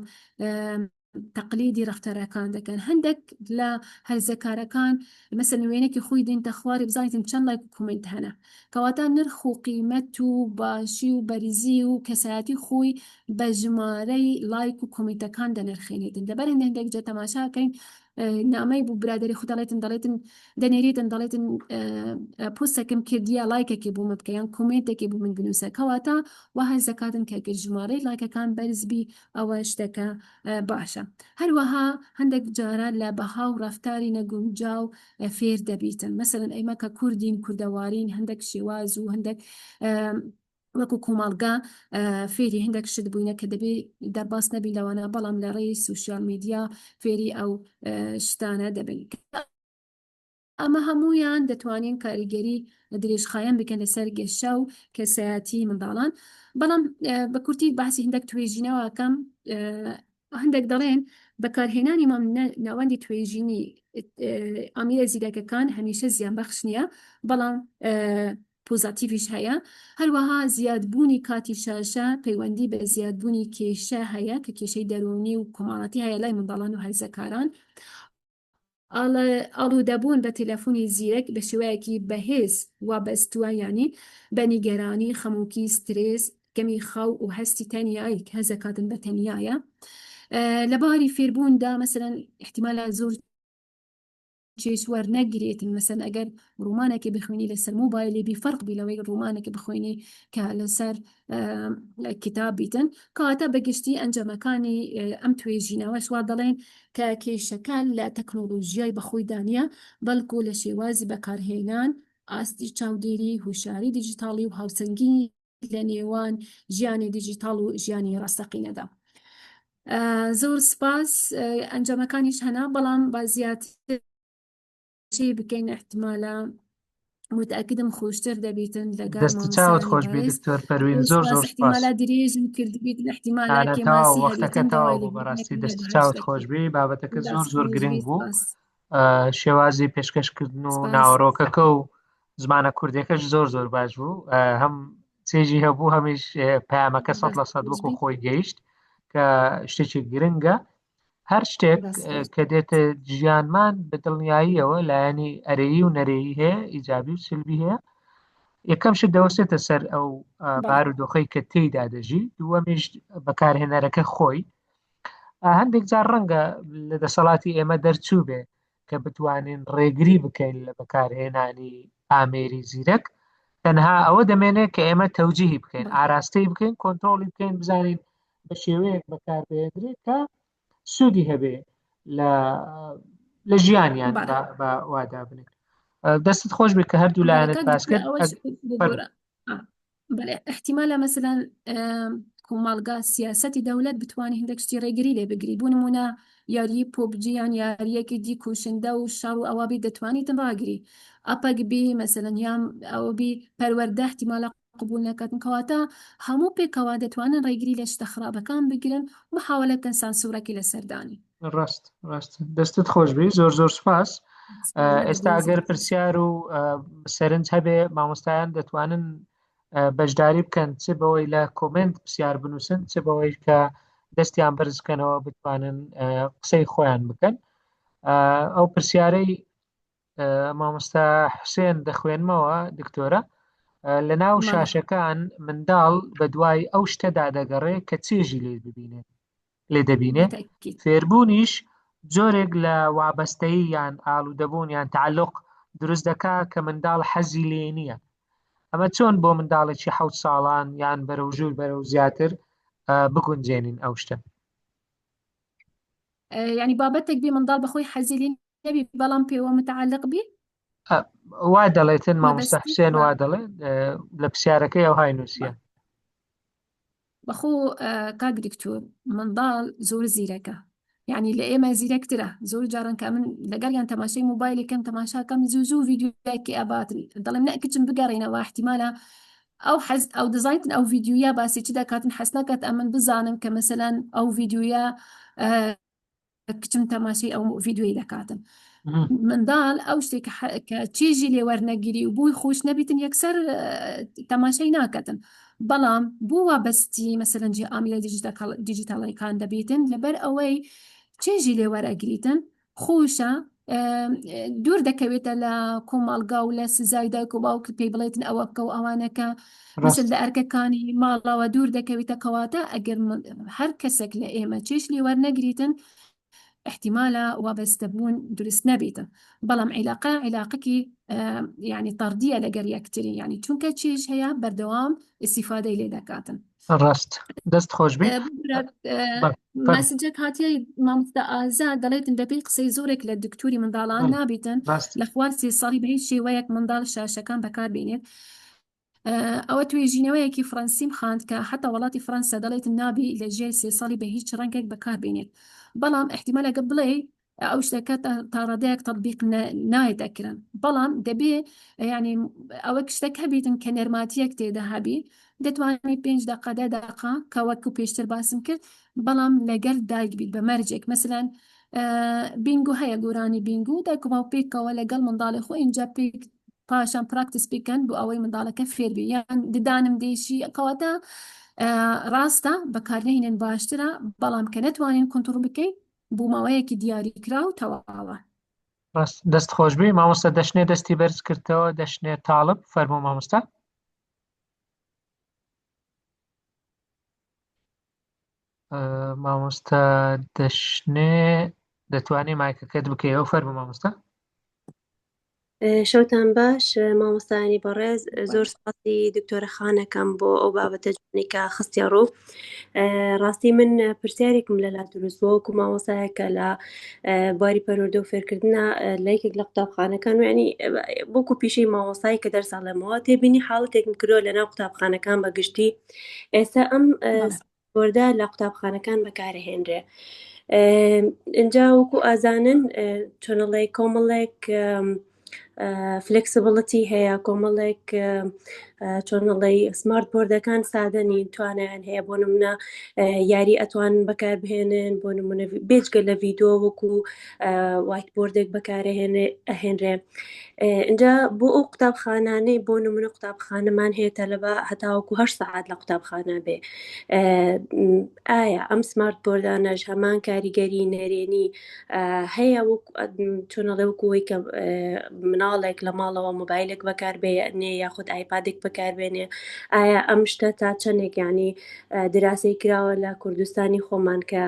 تقلیدی ڕەفتارەکان دەکەن هەندێک لە هەرزەکارەکان مەسەن وێنێکی خۆی دێنتە خوارێ بزانیتن چەند لایک و کومنت هەنە کەواتە نرخ و قیمەت و باشی و بەرزی و کەسایەتی خۆی بە ژمارەی لایک و کومنتەکان دەنرخێنێتن لەبەر هەندێک جە تەماشاکەین نامەی بوو برادری خو دەڵێتن دەنێریتن دەڵێتن پۆستێکم کردیە لایکێکی بوو من بکەیان کومنتێکی بوو من بنووسە کەواتە وا هەرزەکاتن کە ژمارەی لایکەکان بەرزبی ئەوە شتەکە باشە هەروەها هەندێک جارە لە بەها و ڕەفتاری نەگونجاو فێر دەبیتن مەسەرەن ئەیمە کە کوردین کوردەوارین هەندێک شێواز و هەندێک وەکو کۆمەڵگا فێری هەندێک شت بووینە کە دەبێ دەرباس نەبی لەوانە بەڵام لە ڕێی سوشیال میدیا فێری ئەو شتانە دەبن ئەمە هەمویان دەتوانین کاریگەری درێژخایەن بکەن لەسەر گەشە و کەسایەتی منداڵان بەڵام بە کورتی باسی هەندێک توێژینەوەکەم هەندێک دەڵێن بەکارهێنانی ناوەندی توێژینی ئامیرە زیرەکەکان هەمیشە زیان بەخش نییە بەڵام پۆزاتیڤیش هەیە هەروەها زیادبوونی کاتی شاشە پەیوەندی بە زیادبوونی کێشە هەیە کە کێشەی دەرونی و کۆمەڵاتی هەیە لای منداڵان و هەرزەکاران ئاڵوودەبوون بە تەلەفۆنی زیرەک بە شێوەیەکی بەهێز وابەستووە ینی بە نیگەرانی خەمووکی سترێس گەمی خەو و هەستی تەنیایی کە هەزەکاتن بە تەنیایە لە باری فێربووندا مەسەرەن احتیمالە زۆر چێشوەر نەگرێتن مەسەن ئەگەر ڕوومانێکی بخوێنی لەسەر موبایلی بی فەرق بی لەوەی ڕوومانێکی بخوێنی کە لەسەر کتاب بیتن کەواتە بەگشتی ئەنجامەکانی ئەم توێژینەوە شوار دەڵێن کە کێشەکان لە تەکنۆلۆژیای بەخۆی دانیە بەڵکو لە شێوازی بەکارهێنان ئاستی چاودێری هوشاری دیجیتاڵی و هاوسەنگی لە نێوان ژیانی دیجیتاڵ و ژیانی ڕاستەقینەدا زۆر سپاس ئەنجامەکانیش هەنا بەڵام بازیاتر شيء بكين احتمالا متأكدم خوشتر دەبیتن لەگەڵ دەست چاوت خۆش بێ دکتۆر پەروین زۆر زۆر سپاس احتمالا درێژم کرد بیتن احتمالا کێماسی وەختەکە تەواو بوو بەڕاستی دەست چاوت خۆش بێ بابەتەکە زۆر زۆر گرنگ بوو شێوازی پێشکەشکردن و ناوەڕۆکەکە و زمانە کوردەکەش زۆر زۆر باش بوو هەم چێژی هەبوو هەمیش پەیامەکە 100% وەکو خۆی گەیشت کە شتێکی گرنگە هەر شتێک کە دێتە ژیانمان بە دڵنیاییەوە لایەنی ئەرەیی و نەرەیی هەیە ئیجابی و سلبی هەیە یەکەم شت دەوەستێتە سەر ئەو بارودۆخەی کە تێیدا دەژی دووەمیش بەکارهێنەرەکە خۆی هەندێک جار ڕەنگە لە دەسەڵاتی ئێمە دەرچوو بێ کە بتوانین ڕێگری بکەین لە بەکارهێنانی ئامێری زیرەک تەنها ئەوە دەمێنێت کە ئێمە تەوجیهی بکەین ئاراستەی بکەین کۆنتترۆلی بکەین بزانین بە شێوەیەک بەکاربێنرێت کە سوودی هەبێ لە ژیانیان بە وادا بنێت دەستت خۆش بێت کە هەردوو لایەنت باس کرد احتیمالە مەسەلەن کۆمەڵگا سیاسەتی دەوڵەت بتوانێت هەندێک شتی ڕێگری لێ بگری بوو نمونە یاری پۆبجییان یاریەکی دی کوشندە و شەڕ و ئەوابی دەتوانیتن ڕاگری ئەپەک بی مەسەلەن یان ئەوە بی پەروەردە احتیمالە قبول نەکاتن کەواتە هەموو پێکەوە دەتوانن ڕێگری لە شتە خراپەکان بگرن و محاولەکەن سانسورەکی لەسەردانی ڕاست دەستت خۆش بی زۆر زۆر سپاس ئێستا ئەگەر پرسیار و سەرنج هەبێ مامۆستایان دەتوانن بەشداری بکەن چ بەوەی لە کۆمنت پرسیار بنووسن چ بەوەی کە دەستیان بەرزکەنەوە بتوانن قسەی خۆیان بکەن ئەو پرسیارەی مامۆستا حوسێن دەخوێنمەوە دکتۆرە لە ناو شاشەکان منداڵ بە دوای ئەو شتەدا دەگەڕێ کە چێژی لێ دەبینێت فێربوونیش جۆرێک لە وابەستەیی یان ئاڵوودەبوون یان تعلق دروست دەکا کە منداڵ حەزی لێ نییە ئەمە چۆن بۆ منداڵێکی 7 ساڵان یان بەرەو ژوور بەرەو زیاتر بگونجێنین ئەو شتە ینی بابەتێک بێ منداڵ بەخۆی حەزی لێ نەبی بەڵام پێوە متعلق بی وا دەڵێتن مامۆستا حوسێن وا دەڵێ لە پرسیارەکەی ئەو های نووسیە بەخۆ کاک دکتۆر منداڵ زۆر زیرەکە یعنی لە ئێمە زیرەکترە زۆر جاران کە من لەگەڵیان تەماشای مۆبایلێکم تەماشاکەم زوو ڤیدیۆیەکی ئەباتن دەڵێم نەکچم بگەڕێنەوە احتیمالە ئەو دەزانیتن ئەو ڤیدیۆیە باسی چ دەکاتن حەز ناکات ئەمن بزانم کە مەسەلەن ئەو ڤیدیۆیە کچم تەماشای ئەو ڤیدیۆی دەکاتن منداڵ ئەو شتێک کە چێژی لێ وەرنەگیری و بووی خۆش نەبیتن یەکسەر تەماشای ناکەتن بەڵام بووە بەستی مەسەلەنجی ئامیلە دیجیتاڵەکان دەبیتن لەبەر ئەوەی چێژی لێ وەرەگریتن خۆشە دوور دەکەوێتە لە کۆمەڵگا و لە سزای دایک و باوکت پێی بڵێتن ئەوە بکە و ئەوانەکە مثل لە ئەرکەکانی ماڵەوە دوور دەکەوێتە کەواتە ئەگەر هەر کەسێک لە ئێمە چێش لێ وەرنەگریتن احتمالە وابەستەبوون دروست نەبێتە بەڵام عیلاقەکی يعني طردیە لەگەر یەکتری يعني چونکە چێژ هەیە بەردەوام استیفادەی لێ دەکاتن ڕاست دەست خۆش بێ مەسجێک هاتیە مامۆستا ئازاد دەڵێتن دەبێ قسەی زۆرێک لە دکتوری منداڵان نابێتن لە خوار 3 ساڵی بە هیچ شێوەیەک منداڵ شاشەکان بەکاربێنێت ئەوە توێژینەوەیەکی فەڕەنسیم خاند کە حتا وڵاتی فەڕەنسا دەڵێتن نابی لە ژێر 3 ساڵی بە هیچ ڕەنگێک بەکاربێنێت بەڵام احتیمالەکە بڵێ ئەو شتەکە تا ڕادەیەک تەطبیق نایدەکرن بەڵام دەبێ ینی ئەوە شتێک هەبێتن کە نەرماتیەک تێدا هەبی دەتوانێت 5 دقه 10 دقه کە وەکو پێشتر باسم کرد بەڵام لەگەر دایک بیت بە مەرجێک مثلەن بینگو هەیە گۆرانی بینگو دایک و باو پێکەوە لەگەڵ منداڵی خۆ اینجا پێک پاشان پراکتس بکەن بۆ ئەوەی منداڵەکە فێربی یان ددانم دێشی کەواتە ڕاستە بەکارهێنن باشترە بەڵام کە نەتوانین کنتڕۆڵ بکەین بۆ ماوەیەکی دیاریکرا و تەواوە دەست خۆش بێ مامۆستا دەشنێ دەستی بەرز کردەوە دەشنێ تاڵب فەرمۆ مامۆستا مامۆستا دەشنێ دەتوانێت مایکەکەت بکەیەوە فەرمۆ مامۆستا شەوتان باش مامۆستایانی بەڕێز زۆر سپاسی دکتۆرە خانەکەم بۆ ئەو بابەتە جوانی کە خستیا ڕوو ڕاستی من پرسیارێکم لەلا دروست بووە وەکو مامۆستایەکە لە بواری پەروەردە و فێرکردنە لە یەکێک لە قوتابخانەکان و ینی بۆکو پیشەی مامۆستایی کە دەرساڵێمەوە تێبینی حاڵەتێکم کردووە لەناو قوتابخانەکان بەگشتی ئێستا ئەم وەردە لە قوتابخانەکان بەکارهێنرێ اینجا وەکو ئازانن چۆنەڵێ کۆمەڵێک فلکسبڵەتی هەیە کۆمەڵێک چۆنەڵێ سمارت بۆردەکان سادەنی توانیان هەیە بۆ نمونە یاری ئەتوانن بەکاربهێنن بۆ نمونە بێجگە لە ڤیدۆ وەکو وایت بۆردێک بەکارهێنرێ اینجا بۆ ئەو قوتابخانانەی بۆ نمونە قوتابخانەمان هەیە تەلەبە هەتاوەکو 8 سەعات لە قوتابخانە بێ ئایا ئەم سمارت بۆردانەش هەمان کاریگەری نەرێنی هەیە چۆنەڵێ وەکوەوەی کە مناڵێک لە ماڵەوە مۆبایلێک بەکاربێنێ یاخود ئایپادێک بەکاربێنێ ئایا ئەم شتە تا چەندێک ینی دراسی کراوە لە کوردستانی خۆمان کە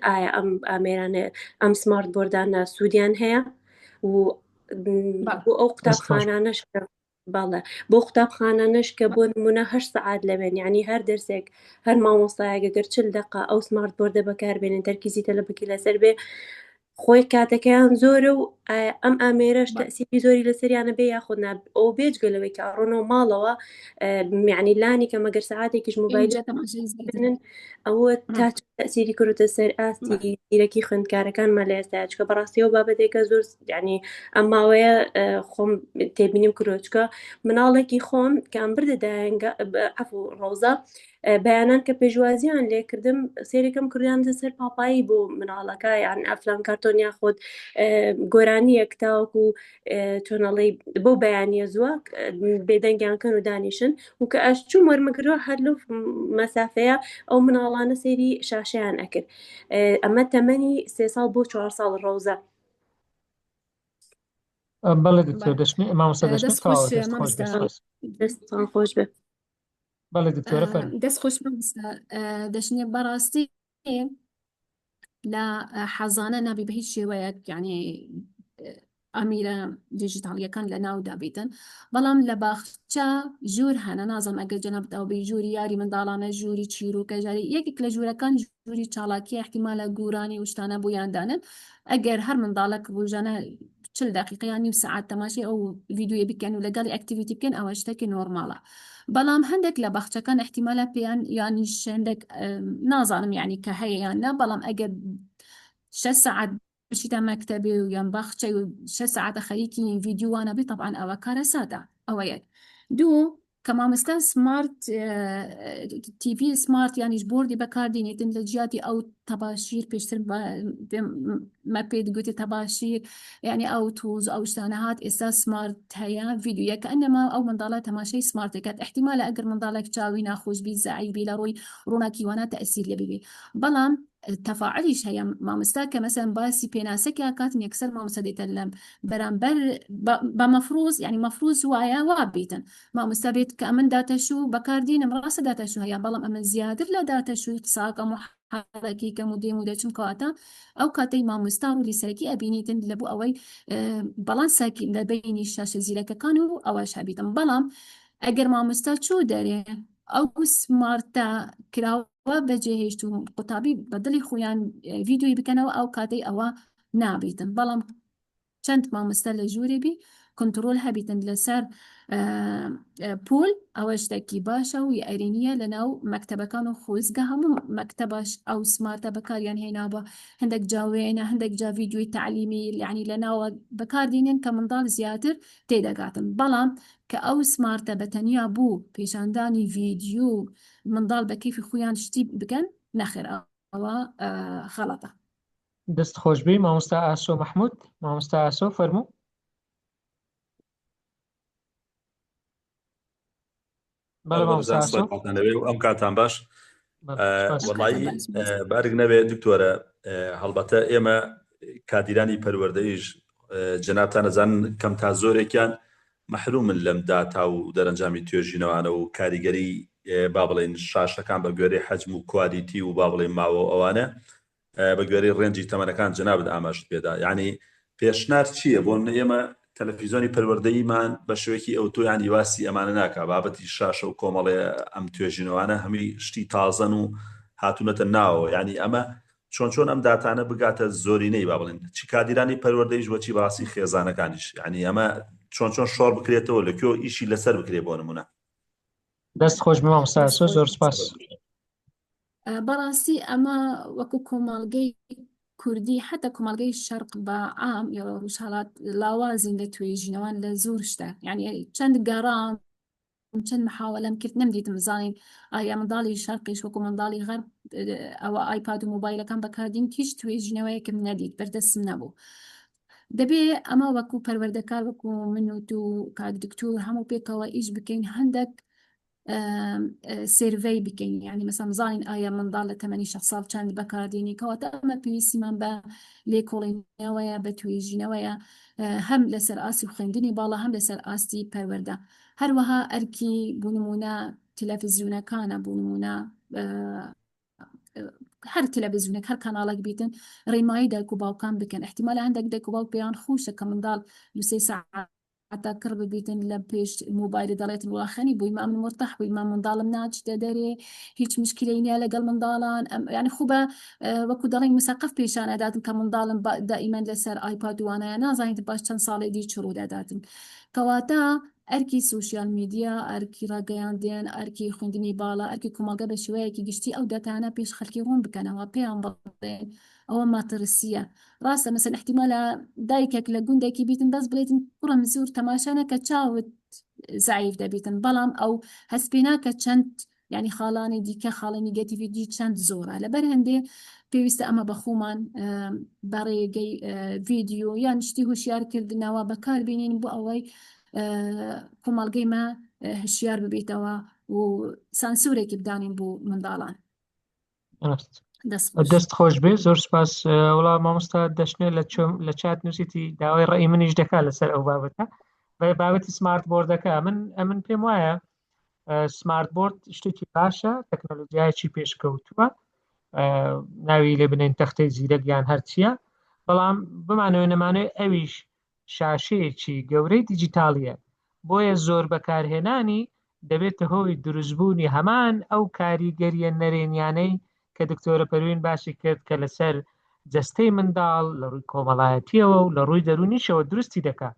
ئایا ئەم ئامێرانە ئەم سمارت بۆردانە سوودیان هەیە و بۆ ئەو قوتابخانانەش باڵە بۆ قوتابخانانەش کە بۆ نمونە 8 سەعات لەبێن ینی هەر دەرسێک هەر مامۆستایەگەر 40 دقه ئەو سمارت بۆردە بەکاربێنن تەرکیزی تەلەبەکی لەسەر بێ خۆی کاتەکەیان زۆرە و ئەم ئامێرەش تەسیری زۆری لەسەریانە بێ یاخود ئەو بێجگەلەوەی کە ڕۆنەوە ماڵەوە میعنی لانی کە مەگەر سەعاتێکیش موبایل ئەوە تا تەسیری کردوتە سەر ئاستی دیرەکی خوێندکارەکانمان لە ئێستا چکە بەڕاستیەوە بابەتێکە زۆر ینی ئەم ماوەیە خۆم تێبینیم کردوچکە مناڵێکی خۆم کام بردەدایەنگە عەفو ڕۆزە بەیانان کە پێشوازیان لێکردم سێرێکم کردیان سەر پاپایی بۆ مناڵەکە یان ئەفلان کارتۆنیا خۆت گۆرانیەک تاوەکو چۆنەڵی بۆ بەیانیە زووە بێدەنگیانکەن و دانیشن و کە ئەشچوو وەرمەگرەوە هەر لەو مەسافەیە ئەو مناڵانە سێری شاشەیان ئەکرد ئەمە تەمەنی 3 ساڵ بۆ 4 ساڵ ڕۆزە بەڵێ دکتۆر دەشنێ مامۆستا دەشنێت دەستان خۆش بێ بەڵێ دکتۆرە فەرموو دەست خۆش دەشنێ بەڕاستی لە حەزانە نابی بە هیچ شێوەیەک یعنی ئەمیرە دیژیتاڵیەکان لە ناودا بیتن بەڵام لە باخچە ژوور هەنە نازم ئەگەر جەنابەتەوە بێ ژووری یاری منداڵانە ژووری چیرۆکە ژاری یەکێک لە ژوورەکان ژووری چاڵاکی احتیمالە گورانی وشتانە بۆیاندانن ئەگەر هەر منداڵک ڕۆژانە 40 دقیقەیان نیم سەعات تەماشای ئەو ڤیدیۆیە بکەن و لەگەڵی ئەکتیڤیتی بکەن ئەوە شتێکی نۆرماڵە بەڵام هەندێک لە باخچەکان احتیمالە پێیان یانی شەندێک نازانم یعنی کە هەیە یان نە بەڵام ئەگەر 6 ساعات بچیتە مەکتەبێ و یان باخچەی و 6 ساعتە خەریکی ڤیدیۆوانە بێ طبعاً ئەوە کارە سادە ئەوە یەک دوو کە مامۆستا سمارت تیڤی سمارت یانیش بۆردی بەکاردێنێتن لە جیاتی ئەو تەباشیر پێشتر مە پێ گوتی تەباشیر یعنی ئەو تووز ئەو شتانە هات ئێستا سمارت هەیە ڤیدیۆیە کە ئەنەما ئەو منداڵە تەماشای سمارتەکەت احتیمالە ئەگەر منداڵێک چاوی ناخۆش بی زەعیف بی لە ڕۆی ڕووناکیوانە تەئسیر لێ ببێ بەڵام تەفاعلیش هەیە مامۆستا کە مەسەن باسی پێناسەکە کاتن یەکسەر مامۆستا دێتە لەم بەرامبەر بە مەفروض یعنی مەفروض وایە وا بیتن مامۆستا بێت کە ئەمن داتەشوو بەکاردێنم ڕاستە داتەشوو هەیە بەڵام ئەمە زیاتر لە داتەشووی قساکەم و حاڵەکی کەم و دێم و دەچم کەواتە ئەو کاتەی مامۆستا و لیسەرەکی ئەبینیتن لە بۆ ئەوەی بەڵانساکی لە بینی شاشە زیرەکەکان و ئەوەش هەبیتن بەڵام ئەگەر مامۆستا چوو دەرێ ئەو سمارتە کراوە بەجێهێشت و قوتابی بەدڵی خۆیان ڤیددیۆی بکەنەوە ئەو کاتەی ئەوە نابیتن بەڵام چەند مامۆستا لە ژوورێبی کنترۆل هەبیتن لەسەر پول ئەوە شتێکی باشە و ئەرینیە لە ناو مەکتەبەکان و خۆزگە هەموو مەکتەباش ئەو سمارتە بەکاریان هێنا بە هەندێک جاوێنە هەندێک جا ڤیددیۆی تعلیمی یعنی لە ناوە بەکاردێنێن کە منداڵ زیاتر تێدەگاتن بەڵام کە ئەو سمارتە بەتەنیا بوو پێشاندانی ڤیددیۆ منداڵ بە کەیفی خۆیان شتی بکەن نەخێر ئەوە خەڵەتە. دەست خۆشبی مامۆستا ئاسۆ مەحموود مامۆستا ئاسۆ فەرموو. بەڵێ مامۆستا ئاسۆ ئەم کاتان باش وەڵایی بارگ نەبێ دکتۆرە هەڵبەتە ئێمە کادیرانی پەروەردەیش جەنابتان نەزان کەم تا زۆرێکیان مەحرومن لەم داتا و دەرەنجامی توێژینەوانە و کاریگەری با بڵێن شاشەکان بە گوێرەی حەجم و کوالیتی و با بڵێن ماوە ئەوانە بە گوێرەی ڕێنجی تەمەنەکان جەنابت ئاماژت پێدا یعنی پێشنار چییە بۆ ئێمە تەلەڤیزۆنی پەروەردەیمان بە شوێکی ئەوتۆیان واسی ئەمانە ناکە بابەتی شاشە و کۆمەڵێ ئەم توێژینەوانە هەمی شتی تازەن و هاتوونەتە ناوە یعنی ئەمە چۆن ئەم داتانە بگاتە زۆرینەی با بڵێن چی کادیرانی پەروەردەیش وەچی باسی خێزانەکانیش یعنی ئەمە چۆن شۆڕ بکرێتەوە لەکوێ ئیشی لەسەر بکرێ بۆ نمونە. دەست خۆش بێ مامۆستا ئاسۆ زۆر سپاس. بەڕاستی ئەمە وەکو کۆمەڵگەی کوردی حتا کۆمەڵگەی شەرق بە عام یا ڕۆژهەڵات لاوازین لە توێژینەوان لە زۆر شتە یعنی چەند گەڕام چەند محاوەلەم کرد نەمدیتم بزانین ئایا منداڵی شەرقیش وەکو منداڵی غەرب ئەوە ئایپاد و مۆبایلەکان بەکاردین هیچ توێژینەوەیەکم نەدیت بەردەستم نەبوو. دەبێ ئەمە وەکو پەروەردەکار وەکو من و کاک دکتۆر هەموو پێکەوە ئیش بکەین هەندێک سێرڤەی بکەین یعنی مەسەڵەن بزانین ئایا منداڵ لە تەمەنی 6 ساڵ چەند بەکاردێنی کەواتە ئەمە پێویستیمان بە لێکۆڵینەوەیە بە توێژینەوەیە هەم لەسەر ئاسی خوێندنی باڵا هەم لەسەر ئاستی پەروەردە هەروەها ئەرکی بوونمونە تەلەڤیزیۆنەکانە بوونمونە هەر تەلەڤیزیۆنێک هەر کاناڵێک بیتن ڕێمایی دایک و باوکان بکەن احتیمالە هەندێک دایک و باوک پێیان خۆشە کە منداڵ 2 ساعات حتا کڕ ببیتن لە پێش موبایل دەڵێتن وڵاخەنی بووی من مرتاح بووی من منداڵم ناچدە دەرێ هیچ مشکلەی نیە لەگەڵ منداڵان یعنی خوبە وەکو دەڵێن مسەقف پیشانەداتن کە منداڵم دائیمەن لەسەر ئایپاد وانایە نازانیت باش چەند ساڵی دی چڕودەداتن کەواتە ئەرکی سوشیال میدیا ئەرکی ڕاگەیاندێن ئەرکی خوێندنی باڵا ئەرکی کۆمەڵگە بە شێوەیەکی گشتی ئەو دەتانە پێش خەڵکی ڕوون بکەنەوە پێیان بڵێن ئەوە ماترسیە ڕاستە مەسەن احتیمالە دایکێک لە گوندێکی بیتن بەس بڵێتن کوڕم زۆر تەماشانە کە چاوت زعیف دەبیتن بەڵام ئەو هەستپێناکە چەند ینی خاڵانی دیکە خاڵی نیگەتیڤیتی چەند زۆرە لەبەر هەندێ پێویستە ئەمە بەخۆمان بەڕێگەی ڤیددیۆ یان شتی هوشیارکردنەوە بەکاربێنین بۆ ئەوەی کۆمەڵگەیمە هشیار ببێتەوە و سانسورێکی بدانین بۆ منداڵان. دەست خۆش بێ زۆر سپاس وڵا مامۆستا دەشنێ لە چات نووسیتی داوای ڕێی منیش دەکات لەسەر ئەو بابەتە بابەتی سمارت بۆردەکە من پێم وایە سمارت بۆرد شتێکی باشە تەکنۆلۆژیایەکی پێشکەوتووە ناوی لێ بنێن تەختەی زیرەک یان هەرچیە بەڵام بمانەوە نەمانێت ئەویش شاشەیەکی گەورەی دیجیتاڵیە بۆیە زۆر بەکارهێنانی دەبێتە هۆی دروستبوونی هەمان ئەو کاریگەریە نەرێنیانەی کە دکتۆرە پەروین باسی کرد کە لەسەر جەستەی منداڵ لە ڕووی کۆمەڵایەتیەوە و لە ڕووی دەرونیشەوە دروستی دەکات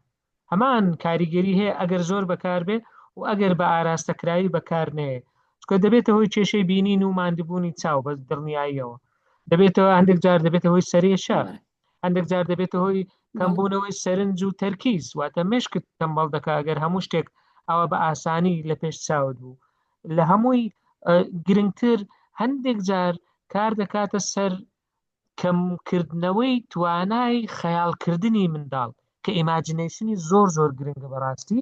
هەمان کاریگەری هەیە ئەگەر زۆر بەکاربێ و ئەگەر بە ئاراستەکراوی بەکار نەیە چکە دەبێتە هۆی کێشەی بینین و ماندووبوونی چاو بە دڵنیاییەوە دەبێتەوە هەندێک جار دەبێتە هۆی سەرێشە هەندێک جار دەبێتە هۆی کەمبوونەوەی سەرنج و تەرکیز واتە مشکت تەمبەڵ دەکا ئەگەر هەموو شتێک ئەوە بە ئاسانی لە پێش چاوت بوو لە هەمووی گرنگتر هەندێک جار کار دەکاتە سەر کەمکردنەوەی توانای خەیاڵکردنی منداڵ کە ئیماجینەیشنی زۆر گرنگە بەڕاستی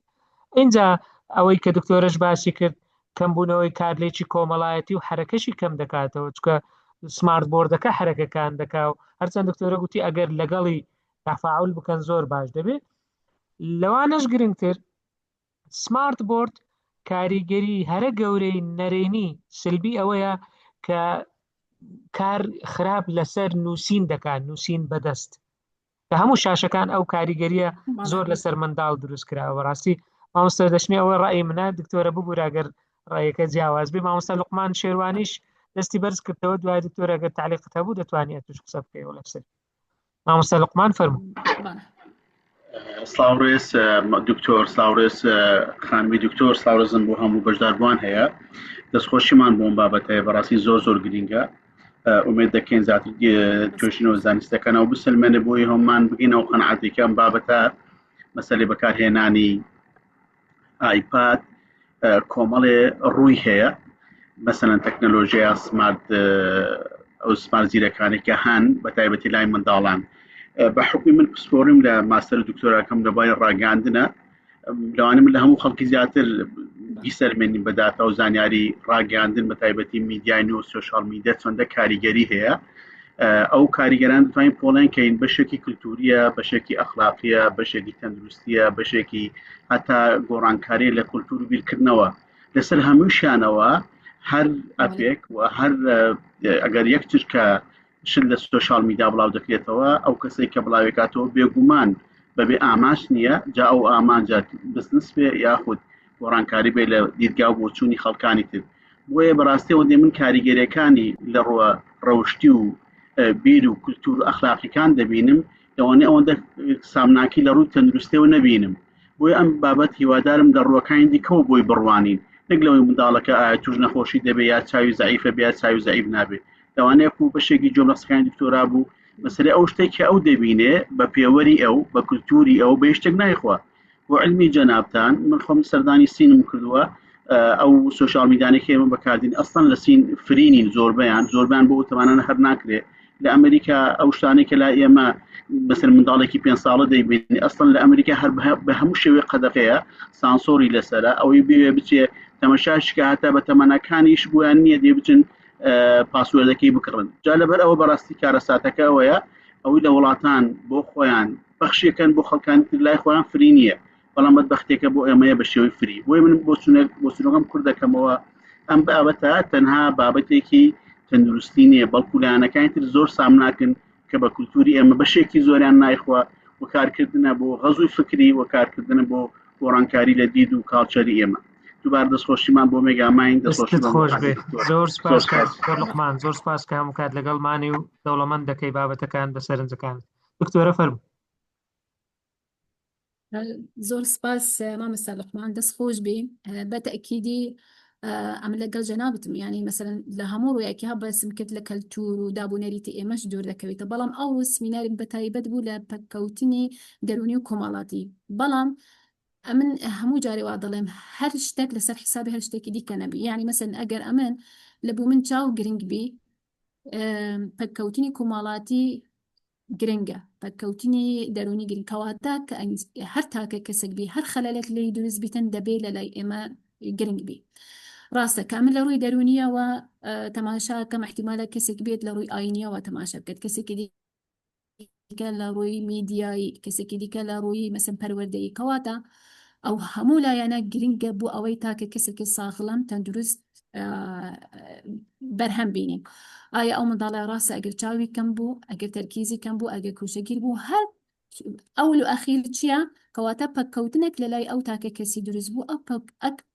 اینجا ئەوەی کە دکتۆرەش باسی کرد کەمبوونەوەی کارلێکی کۆمەڵایەتی و حرەکەشی کەم دەکاتەوە چکە سمارت بۆردەکە حرەکەکان دەکا و هەرچەند دکتۆرە گوتی ئەگەر لەگەڵی تەفاعل بکەن زۆر باش دەبێت. لەوانەش گرنگتر سمارت بۆرد کاریگەری هەرە گەورەی نەرێنی سلبی ئەوەیە کە کار خراپ لەسەر نووسین دەکات، نووسین بەدەست کە هەموو شاشەکان ئەو کاریگەریە زۆر لەسەر منداڵ دروست کراوە. ڕاستی مامۆستا دەشنی ئەوە ڕای منە دکتۆرە ببووراگەر ڕایەکە جیاواز بێ. مامۆستا لوقمان شێروانیش دەستی بەرز کردەوە، دوای دکتۆرەگەر تعلیقت هەبوو دەتوانێت توش قسە بکەیەوە لەسەر. مامۆستا لوقمان فەرموو. سلااوڕێز دکتۆر، سلااوڕێز خانمی دکتۆر، سلااوڕێزم بۆ هەموو بەشداربووان هەیە. دەستخۆشیمان بۆم بابەتەیە بەڕاستی زۆر گرینگە. ئومێد دەکەین زیاتر توێژینەوە زانستەکانەوە بسلمێنێ بۆی هەمومان بگینەوە قەنەعەتێکی ئەم بابەتە مەسەلەی بەکارهێنانی ئایپاد کۆمەڵێ ڕووی هەیە، مەسەلەن تەکنۆلۆژیا سمارت زیرەکانێکە هەن بە تایبەتی لای منداڵان. بە حکمی من پسپۆرم لە ماستەر دکتۆراکەم لەبای ڕاگەاندنە، لەوانم لە هەموو خەڵکی زیاتر بیسەرمێنین بە داتا و زانیاری ڕاگەاندن بە تایبەتی میدیای نو و سۆشال میدیا چۆندە کاریگەری هەیە. ئەو کاریگەران دەتوانین پۆڵێن کەین بەشێکی کلتوریە، بەشێکی ئەخلاقیە، بەشێکی تەندروستیە، بەشێکی هەتا گۆڕانکاری لە کولتور و بیرکردنەوە. لەسەر هەمووشیانەوە هەر ئەپێک و هەر ئەگەر یەکتر کە شل لە سۆشال میدیا بڵاو دەکرێتەوە، ئەو کەسێک کە بڵاوێکاتەوە بێگومان بەبێ ئاماژ نییە، جا ئەو ئامانجا بزنس بێ یاخود گۆڕانکاری بێ لە دیدگا و بۆچوونی خەڵکانی تر. بۆیە بەڕاستیەوە دێ من کاریگەریەکانی لە ڕوە ڕەوشتی و بیر و کولتور و ئەخلاقیەکان دەبینم، لەوانەیە ئەوەندە سامناکی لە ڕووی تەندروستیەوە نەبینم. بۆیە ئەم بابەت هیوادارم لە ڕووەکانی دیکەوە بۆی بڕوانین، نەک لەوەی منداڵەکە ئایا توش نەخۆشی دەبێ یا چاوی زەعیفە بێ یا چاوی زەعیف نابێت. لەوانەیە و بەشێکی جۆمەسەکانی دکتۆرا بوو مەسەلەی ئەو شتێکی ئەو دەبینێ بە پێوەری ئەو بە کولتوری ئەو بە شتێک نایخوا. بۆ علمی جەنابتان من خۆم سەردانی سینم کردووە، ئەو سۆشال میدیانێکی ئێمە بەکاردین ئەسڵەن لە سین فرینین، زۆربیان بۆ ئەوتەمانە هەر ناکرێ. لە ئەمریکا ئەو شتانێکە لا ئێمە بەسەر منداڵێکی 5 ساڵە دەیبینی ئەسڵەن لە ئەمریکا هەر بە هەموو شێوەیە قەدەغەیە سانسۆری لەسەرە، ئەوەی بێ بچێ تەمەشاشکە هەتا بە تەمەنەکانیش بۆیان نییە دێ بچن پاسوەردەکەی بکڕن. جا لەبەر ئەوە بەڕاستی کارەساتەکە ئەوەیە ئەوەی لە وڵاتان بۆ خۆیان بەخشیەکەن بۆ خەڵکانی تر لای خۆیان فری نییە، بەڵام بەدبەختێکە بۆ ئێمەیە بە شێوەی فری. بۆی من بۆ چونەکەم کوور دەکەمەوە ئەم بابەتە تەنها بابەتێکی تەندروستی نییە، بەڵکو لایەنەکانی تر زۆر سامناکن کە بە کولتوری ئێمە بەشێکی زۆریان نایخوا و کارکردنە بۆ غەزوی فکری و کارکردنە بۆ گۆڕانکاری لە دید و کاڵچەری ئێمە. دووبار دەستخۆشیمان بۆ مێگاماین. دەستت خۆش بێ. زۆر سپاس لوقمان، زۆر سپاس کە هەموو کات لەگەڵمانی و دەوڵەمەند دەکەی بابەتەکان بەسەرنجەکان. دکتۆرە فەرموو. زۆر سپاس مامۆستا لوقمان، دەست خۆش بێ. بەتەئکیدی ئەمە لەگەڵ جەنابتم، یعنی مەسەلەن لە هەموو ڕوویەکی بەسم کرد لە کەلتور و دابوونەریتی ئێمەش دوور دەکەوێتە، بەڵام ئەو سمینارێک بەتایبەت بوو لە پەککەوتنی دەرونی و کۆمەڵاتی. بەڵام ئەمن هەموو جارێ وا دەڵێم هەر شتێک لەسەر حسابی هەر شتێکی دیکە نەبی، یعنی مەسەلەن ئەگەر ئەمن لە بوو من چاو گرنگ بی پەککەوتنی کۆمەڵاتی گرنگە، پەککەوتنی دەرونی گرنگ کەواتە کە هەر تاکە کەسێک بی هەر خەلەلێک لێی دروست بیتن دەبێ لە لای ئێمە گرنگ بی. ڕاستە کامل لە ڕووی دەرونیەوە تەماشاکەم احتیمالە کەسێک بێت لە ڕووی ئاینیەوە تەماشا بکات، کەسێکی دیکە لە ڕووی میدیایی، کەسێکی دیکە لە ڕووی مەسەن پەروەردەیی. کەواتە ئەو هەموو لایەنە گرنگە بۆ ئەوەی تاکە کەسێکی ساغڵەم تەندروست بەرهەم بینیم. ئایا ئەو منداڵە ڕاستە ئەگەر چاوی کەم بوو، ئەگەر تەرکیزی کەم بوو، ئەگەر کوشەگیر بوو، هەر ئەول و ئەخیر چییە؟ کەواتە پەککەوتنێک لە لای ئەو تاکە کەسی دروست بوو،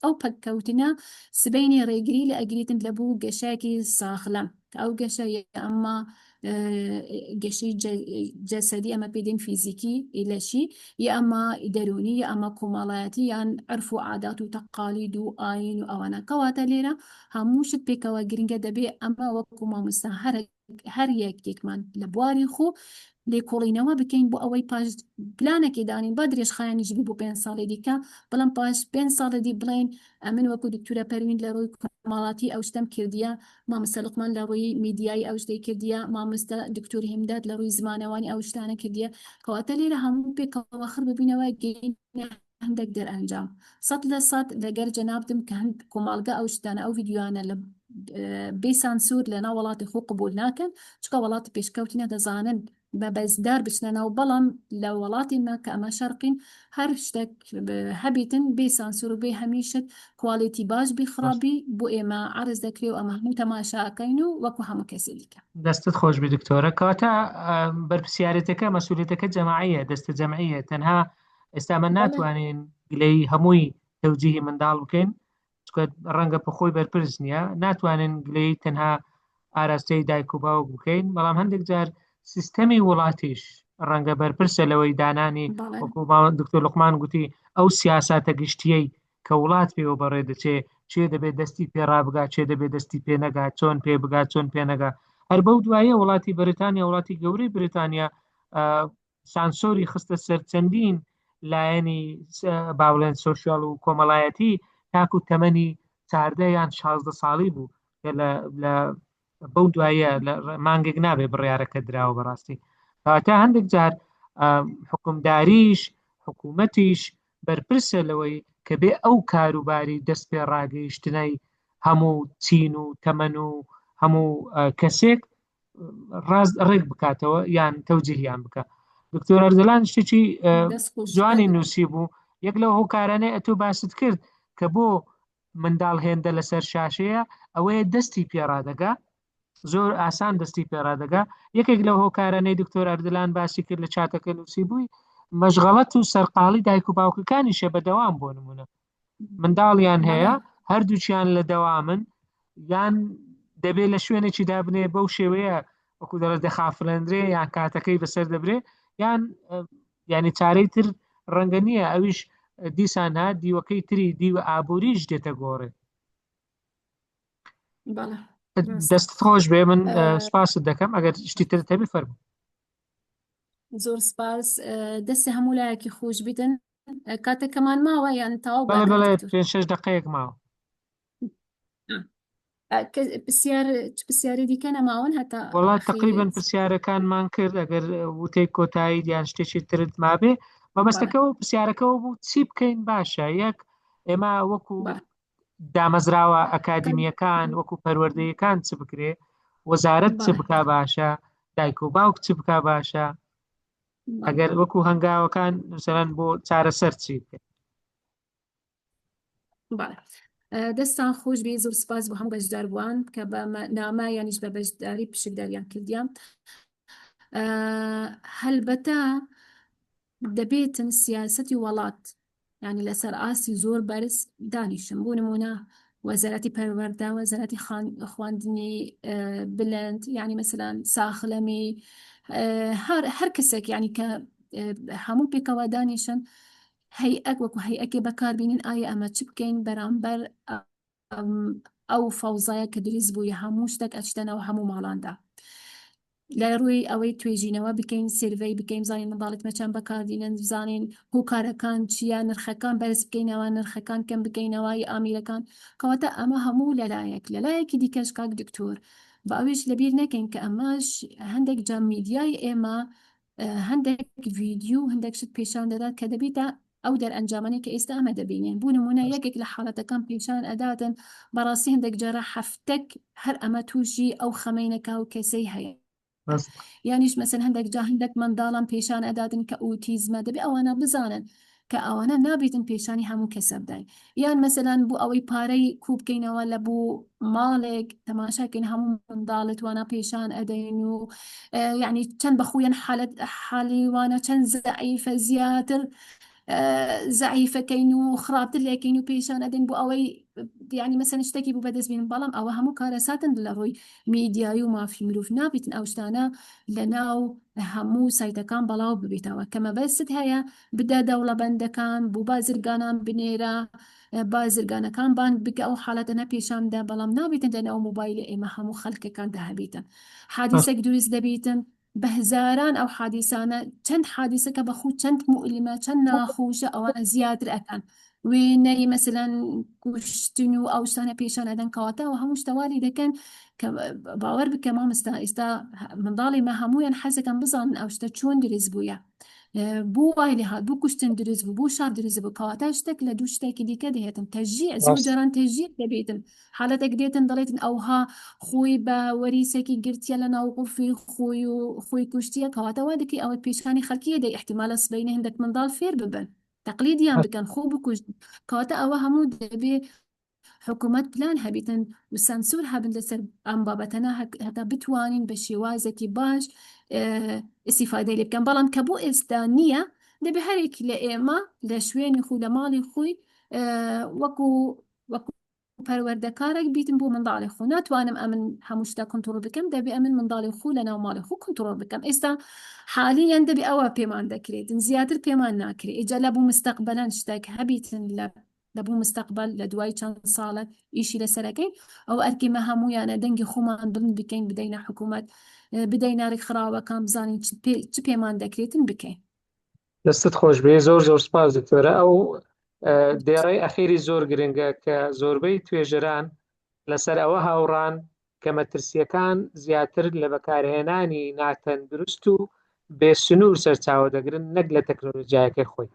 ئەو پەککەوتنە سبەینی ڕێگری لە ئەگریتن لە بوو گەشایەکی ساغڵەم، کە ئەو گەشە ئەمە گەشەی جەسەدی ئەمە پێدەین فیزیکی لەشی، یا ئەمە دەرونی، یا ئەمە کۆمەڵایەتی، یان عرف و عادات و تەقالید و ئاین و ئەوانە. کەواتە لێرە هەموو شت پێکەوە گرنگە دەبێ ئەمە وەکو مامۆستا هەر یەکێکمان لە بواری خۆ لێکۆڵینەوە بکەین بۆ ئەوەی پاش پلانێکی دانین با درێژخایانیش بی بۆ 5 ساڵی دیکە، بەڵام پاش 5 ساڵی دی بڵێن ئەمن وەکو دکتورە پەروین لە ڕووی کۆمەڵاتی ئەو شتم کردیە، مامۆستا لوقمان لە ڕووی میدیایی ئەو شتەی کردیە، مامۆستا دکتۆر هیمداد لە ڕووی زمانەوانی ئەو شتانە کردیە. کەواتە لێرە هەموو پێکەوە خڕ ببینەوە گەین هەندێک دەرئەنجام 100% لەگەر جەنابتم کە هەند کۆمەڵگە ئەو شتانە ئەو ڤیدیۆانە لە بێ سانسور لەناو وڵاتی خۆ قبول ناکەن چکە وڵاتی پێشکەوتنە دەزانن بە بەزدار بچنە ناو بەڵام لە وڵاتی ما کە ئەمە شەرقین هەر شتێک هەبیتن بێ سانسور و بێ هەمیشت کوالیتی باش بخرابی بۆ ئێمە عرض دەکرێ و ئەمە هەموو تەماشاکەین و وەکو هەموو کەسێ دیکە. دەستت خۆش بێ دکتۆرە کاتە بەرپرسیارەتەکە مەسئولیتەکە جەماعیە دەستە جەمعیە تەنها ئێستا من ناتوانین گلەی هەمووی تەوجیهی منداڵ بکەین ڕەنگە بەخۆی بەرپرس نییە ناتوانین گلەی تەنها ئاراستەی دایک و باوک بکەین بەڵام هەندێک جار سیستەمی وڵاتیش ڕەنگە بەرپرسە لەوەی دانانی وەکو دکتۆر لوقمان گوتی ئەو سیاساتە گشتیەی کە وڵات پێوە بەڕێ دەچێت چێ دەبێت دەستی پێڕابگات چێ دەبێت دەستی پێ نەگات چۆن پێ بگات چۆن پێ نەگات هەر بەو دوایە وڵاتی بریتانیا وڵاتی گەورەی بریتانیا سانسۆری خستە سەر چەندین لایەنی باوڵێن سۆشیال و کۆمەڵایەتی تاکو تەمەنی 14 یان 16 ساڵی بوو لە بەو دوایە مانگێک نابێ بڕیارەکە دراوە بەڕاستی تا هەندێک جار حکومداریش حکوومەتیش بەرپرسە لەوەی کە بێ ئەو کاروباری دەست پێ ڕاگەیشتنەی هەموو چین و تەمەن و هەموو کەسێک ڕێک بکاتەوە یان تەوجیهیان بکە. دکتۆر ئەردەلان شتێکی جوانی نووسی بوو یەک لەو هۆکارانەی ئەتۆ باست کرد کە بۆ منداڵ هێندە لەسەر شاشەیە ئەوەیە دەستی پێڕادەگا زۆر ئاسان دەستی پێڕادەگا یەکێک لەو هۆکارانەی دکتۆر ئەردەلان باسی کرد لە چاتەکە نووسی بووی مەشغەڵەت و سەرقاڵی دایک و باوکەکانیشە بەدەوام بۆ نمونە منداڵیان هەیە هەردووچیان لە دەوامن یان دەبێت لە شوێنێکی دابنێ بەو شێوەیە وەکو دەڵێ دەخافڵێندرێ یان کاتەکەی بەسەر دەبرێ یان ینی چارەی تر ڕەنگە نییە ئەویش دیسان ها دیوەکەی تری دیوە ئابووریش دێتە گۆڕێ. دەست خۆش بێ من سپاست دەکەم ئەگەر شتی تر هەبێ فەرموو. زۆر سپاس دەستی هەموو لایەکی خۆش بیتن کاتێکەمان ماوە یان تاو بەڵێ 5-6 دقەیەک ماوە پرسیاری دیکە نەماون هەتا وڵات تقریبا پرسیارەکانمان کرد ئەگەر وتەی کۆتایی یان شتێکی ترت مابێ مەبەستەکەەوە پرسیارەکەەوە بوو چی بکەین باشە یەک ئێمە وەکو دامەزراوە ئەکادمیەکان وەکو پەروەردەیەکان چ بکرێ وەزارەت چ بکا باشە دایک و باوک چ بکا باشە ئەگەر وەکو هەنگاوەکان مثلەن بۆ چارەسەر چی بکەین. دەستان خۆش بێ زۆر سپاس بۆ هەموو بەشدار بووان کە بە نامە یانیش بە بەشداری پشکداریان کردیان هەلبەتە دەبێتن سیاسەتی وڵات ینی لەسەر ئاسی زۆر بەرز دانیشم بۆ نمونە وەزارەتی پەروەردە وەزارەتی خواندنی بلند ینی مەسەلەن ساخلەمی هەر کەسێک ینی کە هەموو پێکەوە دانیشن هەیئەک وەکو هەیئەکێ بەکاربینین ئایا ئەمە چ بکەین بەرامبەر ئەو فەوزایە کە دروست بووی هەموو شتێک ئەچتەنەوە هەموو ماڵاندا لە ڕووی ئەوەی توێژینەوە بکەین سێڤەی بکەین زانین منداڵێتمە چەند بەکاردینن بزانین هۆکارەکان چیە نرخەکان بەرز بکەینەوە نرخەکان کەم بکەینەوەی ئامیرەکان کەواتە ئەمە هەموو لەلایەکی دیکەش کاک دکتۆر بە ئەویش لەبیر نەکەین کە ئەمەش هەندێک جام میدیای ئێمە هەندێک ڤیدیو هەندێک شت پێشان دەدات کە دەبێتە ئەو دەرئەنجامانی کە ئێستا ئەمە دەبینێن بوو نمونە یەکێک لە حاڵەتەکان پێشان ئەداتن بەڕاستی هەندێک جارە هەفتەک هەر ئەمە تووشی ئەو خەمینەکە و کەسەی هەیە یانیش مەسەن هەندێک جا هەندێک منداڵم پێشان ئەداتن کە ئوتیزمە دەبێت ئەوانە بزانن کە ئەوانە نابێتن پێشانی هەموو کەسە بدەین یان مەسەلەن بوو ئەوەی پارەی کوبکەینەوە لە بوو ماڵێک تەماشاکەین هەموو منداڵت وانە پێشان ئەدەین و یعنی چەند بەخویان حالی وانە چەند زەعیفە زیاتر زەعیفەکەین و خراپتر لێکەین و پێشان ئەدەین بۆ ئەوەی یعنی مەسەن شتێکی بوو بەدەستبین بەڵام ئەوە هەموو کارەساتن لە ڕۆی میدیایی و مافی مرۆڤ نابێتن ئەو شتانە لە ناو هەموو سایتەکان بەڵاو ببێتەوە کە مەبەست هەیە بدە دەوڵەبەندەکان بوو بازرگانان بنێرە بازرگانەکان بان بکە ئەو حاڵەتەنە پێشاندا بەڵام نابێتن لەناو مۆبایلە ئێمە هەموو خەڵکەکان داهبێتن حادیسێک دروست دەبێتن بە هزاران ئەو حادیسانە چەند حادیسەکە بەخوو چەند مؤلمە چەند ناخۆشە ئەوانە زیاتر ئەکەن وێنەی مەسەلەن کوشتن و ئەو شتانە پێشان ئەدەن کەواتەوە هەموو شتەوالی دەکەن کە باوەڕ بکە مامۆستا ئێستا منداڵی مە هەموویان حەزەکەن بزانن ئەو شتە چۆن دروست بوویە بۆ وای لێ هات بوو کوشتن دروست بوو بۆ شار دروست بوو کەواتە شتێک لە دوو شتێکی دیکە دەهێتن تەژیع زۆر جاران تەژیع دەبێتن حالەتێک دێتن دەڵێتن ئەوها خۆی بە وەریسێکی گرتیە لە ناو قوفی خۆی و خۆی کوشتیە کەواتەوا دەکەی ئەوە پێشانی خەڵکیە دەی احتیمالە سبەینە هەندێک منداڵ فێر ببن تەقلیدیان بکەن خۆ بکوشت کەواتە ئەوە هەموو دەبێ حکوومەت پلان هەبیتن و سانسور هەبن لەسەر ئەم بابەتەنە هەتا بتوانین بە شێوازێکی باش ئیسیفادەی لێ بکەن بەڵام کە بۆ ئێستا نییە دەبێ هەرێکی لە ئێمە لە شوێنی خو لە ماڵی خۆی وەکو پەروەردەکارێک بیتم بۆ منداڵی خۆ ناتوانم ئەمن هەموو شتە کۆنتڕۆڵ بکەم دەبێ ئەمن منداڵی خۆ لە ناو ماڵی خۆ کۆنتڕۆڵ بکەم ئێستا حالیان دەبێ ئەوە پێمان دەکرێتن زیاتر پێمان ناکرێت ئیجا لە بوو مستەقبەلەن شتێک هەبیتن لە بوو مستەقبل لە دوای چەند ساڵت ئیشی لەسەرەکەی ئەو ئەرکێمە هەموویانە دەنگی خۆمان بڵند بکەین بدەینە حکوومەت بدەینە ڕێکخراوەکان بزانین چ پێمان دەکرێتن بکەین. دەستت خۆش بێ زۆر زۆر سپاس دکتۆرە. ئەو دێڕەی ئەخیری زۆر گرنگە کە زۆربەی توێژەران لەسەر ئەوە هاوڕان کە مەترسیەکان زیاتر لە بەکارهێنانی ناتەندروست و بێسنوور سەرچاوە دەگرن نەک لە تەکنۆلۆژیایەکەی خۆی.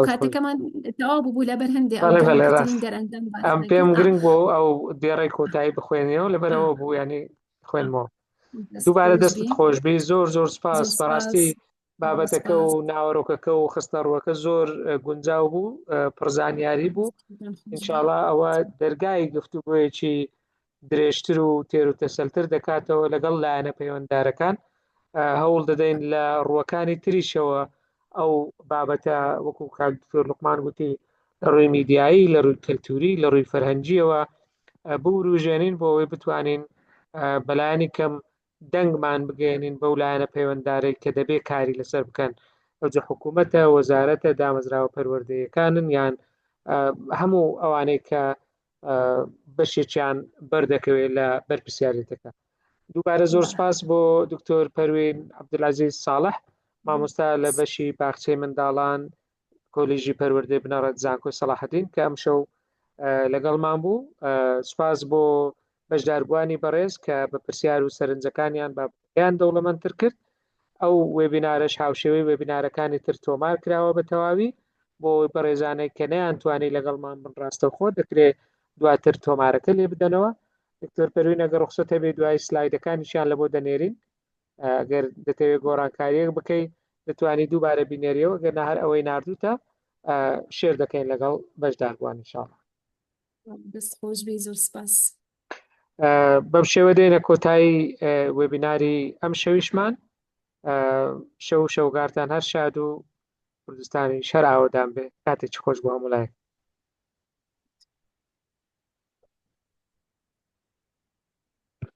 کاتەکەمان تەواو بوو لەبەر هەندێک ئەم پێم گرنگ بۆ ئەو دێڕەی کۆتایی بخوێنەوە لەبەرەوە بوو ینی خوێنمەوە. دووبارە دەستت خۆشبی زۆر زۆر سپاس بەڕاستی بابەتەکە و ناوەڕۆکەکە و خستەڕوەکە زۆر گونجاو بوو پڕزانیاری بوو. ئینشاڵڵا ئەوە دەرگای گفتوگۆیەکی درێژتر و تێر و تەسەلتر دەکاتەوە لەگەڵ لایەنە پەیوەنددارەکان. هەوڵ دەدەین لە ڕووەکانی تریشەوە ئەو بابەتە وەکو کاک دکتۆر لوقمان گوتی لە ڕووی میدیایی لە ڕووی کەلتوری لە ڕووی فەرهەنگیەوە بوروژێنین بۆ ئەوەی بتوانین بەلایانی کەم دەنگمان بگەێنین بەو لایەنە پەیوەنددارەی کە دەبێ کاری لەسەر بکەن ئەوجە حکوومەتە وەزارەتە دامەزراوە پەروەردەیەکانن یان هەموو ئەوانەی کە بەشێکیان بەردەکەوێت لە بەرپرسیارەتەکە. دووبارە زۆر سپاس بۆ دکتۆر پەروین عەبدولعەزیز ساڵح مامۆستا لە بەشی باخچەی منداڵان کۆلیژی پەروەردەی بنەڕەت زانکۆی سەلاحەدین کە ئەم شەو لەگەڵمان بوو. سپاس بۆ بەشداربوانی بەڕێز کە بە پرسیار و سەرنجەکانیان بابەتیان دەوڵەمەندتر کرد. ئەو وێبینارەش هاوشێوەی وێبینارەکانی تر تۆمار کراوە بە تەواوی بۆ بەڕێزانەی کە نەیانتوانی لەگەڵمان بنڕاستەوخۆ دەکرێت دواتر تۆمارەکە لێ بدەنەوە. دکتۆر پەروین ئەگەر ڕوخسەت هەبێ دوای سلایدەکانیشیان لە بۆ دەنێرین ئەگەر دەتەوێت گۆڕانکاریەک بکەیت دەتوانانی دووبارە بینێریەوە گەر هەر ئەوەی نردوتە شێر دەکەین لەگەڵ بەشداربووان ئینشاڵڵا. دەست خۆش بێ زۆر سپاس. بەم شێوە دێنە کۆتایی وێبیناری ئەم شەویشمان. شەو شەوگارتان هەر شاد و کوردستانی شەر ئاوەدان بێ کاتێکی خۆش بۆ هەموو لایەک.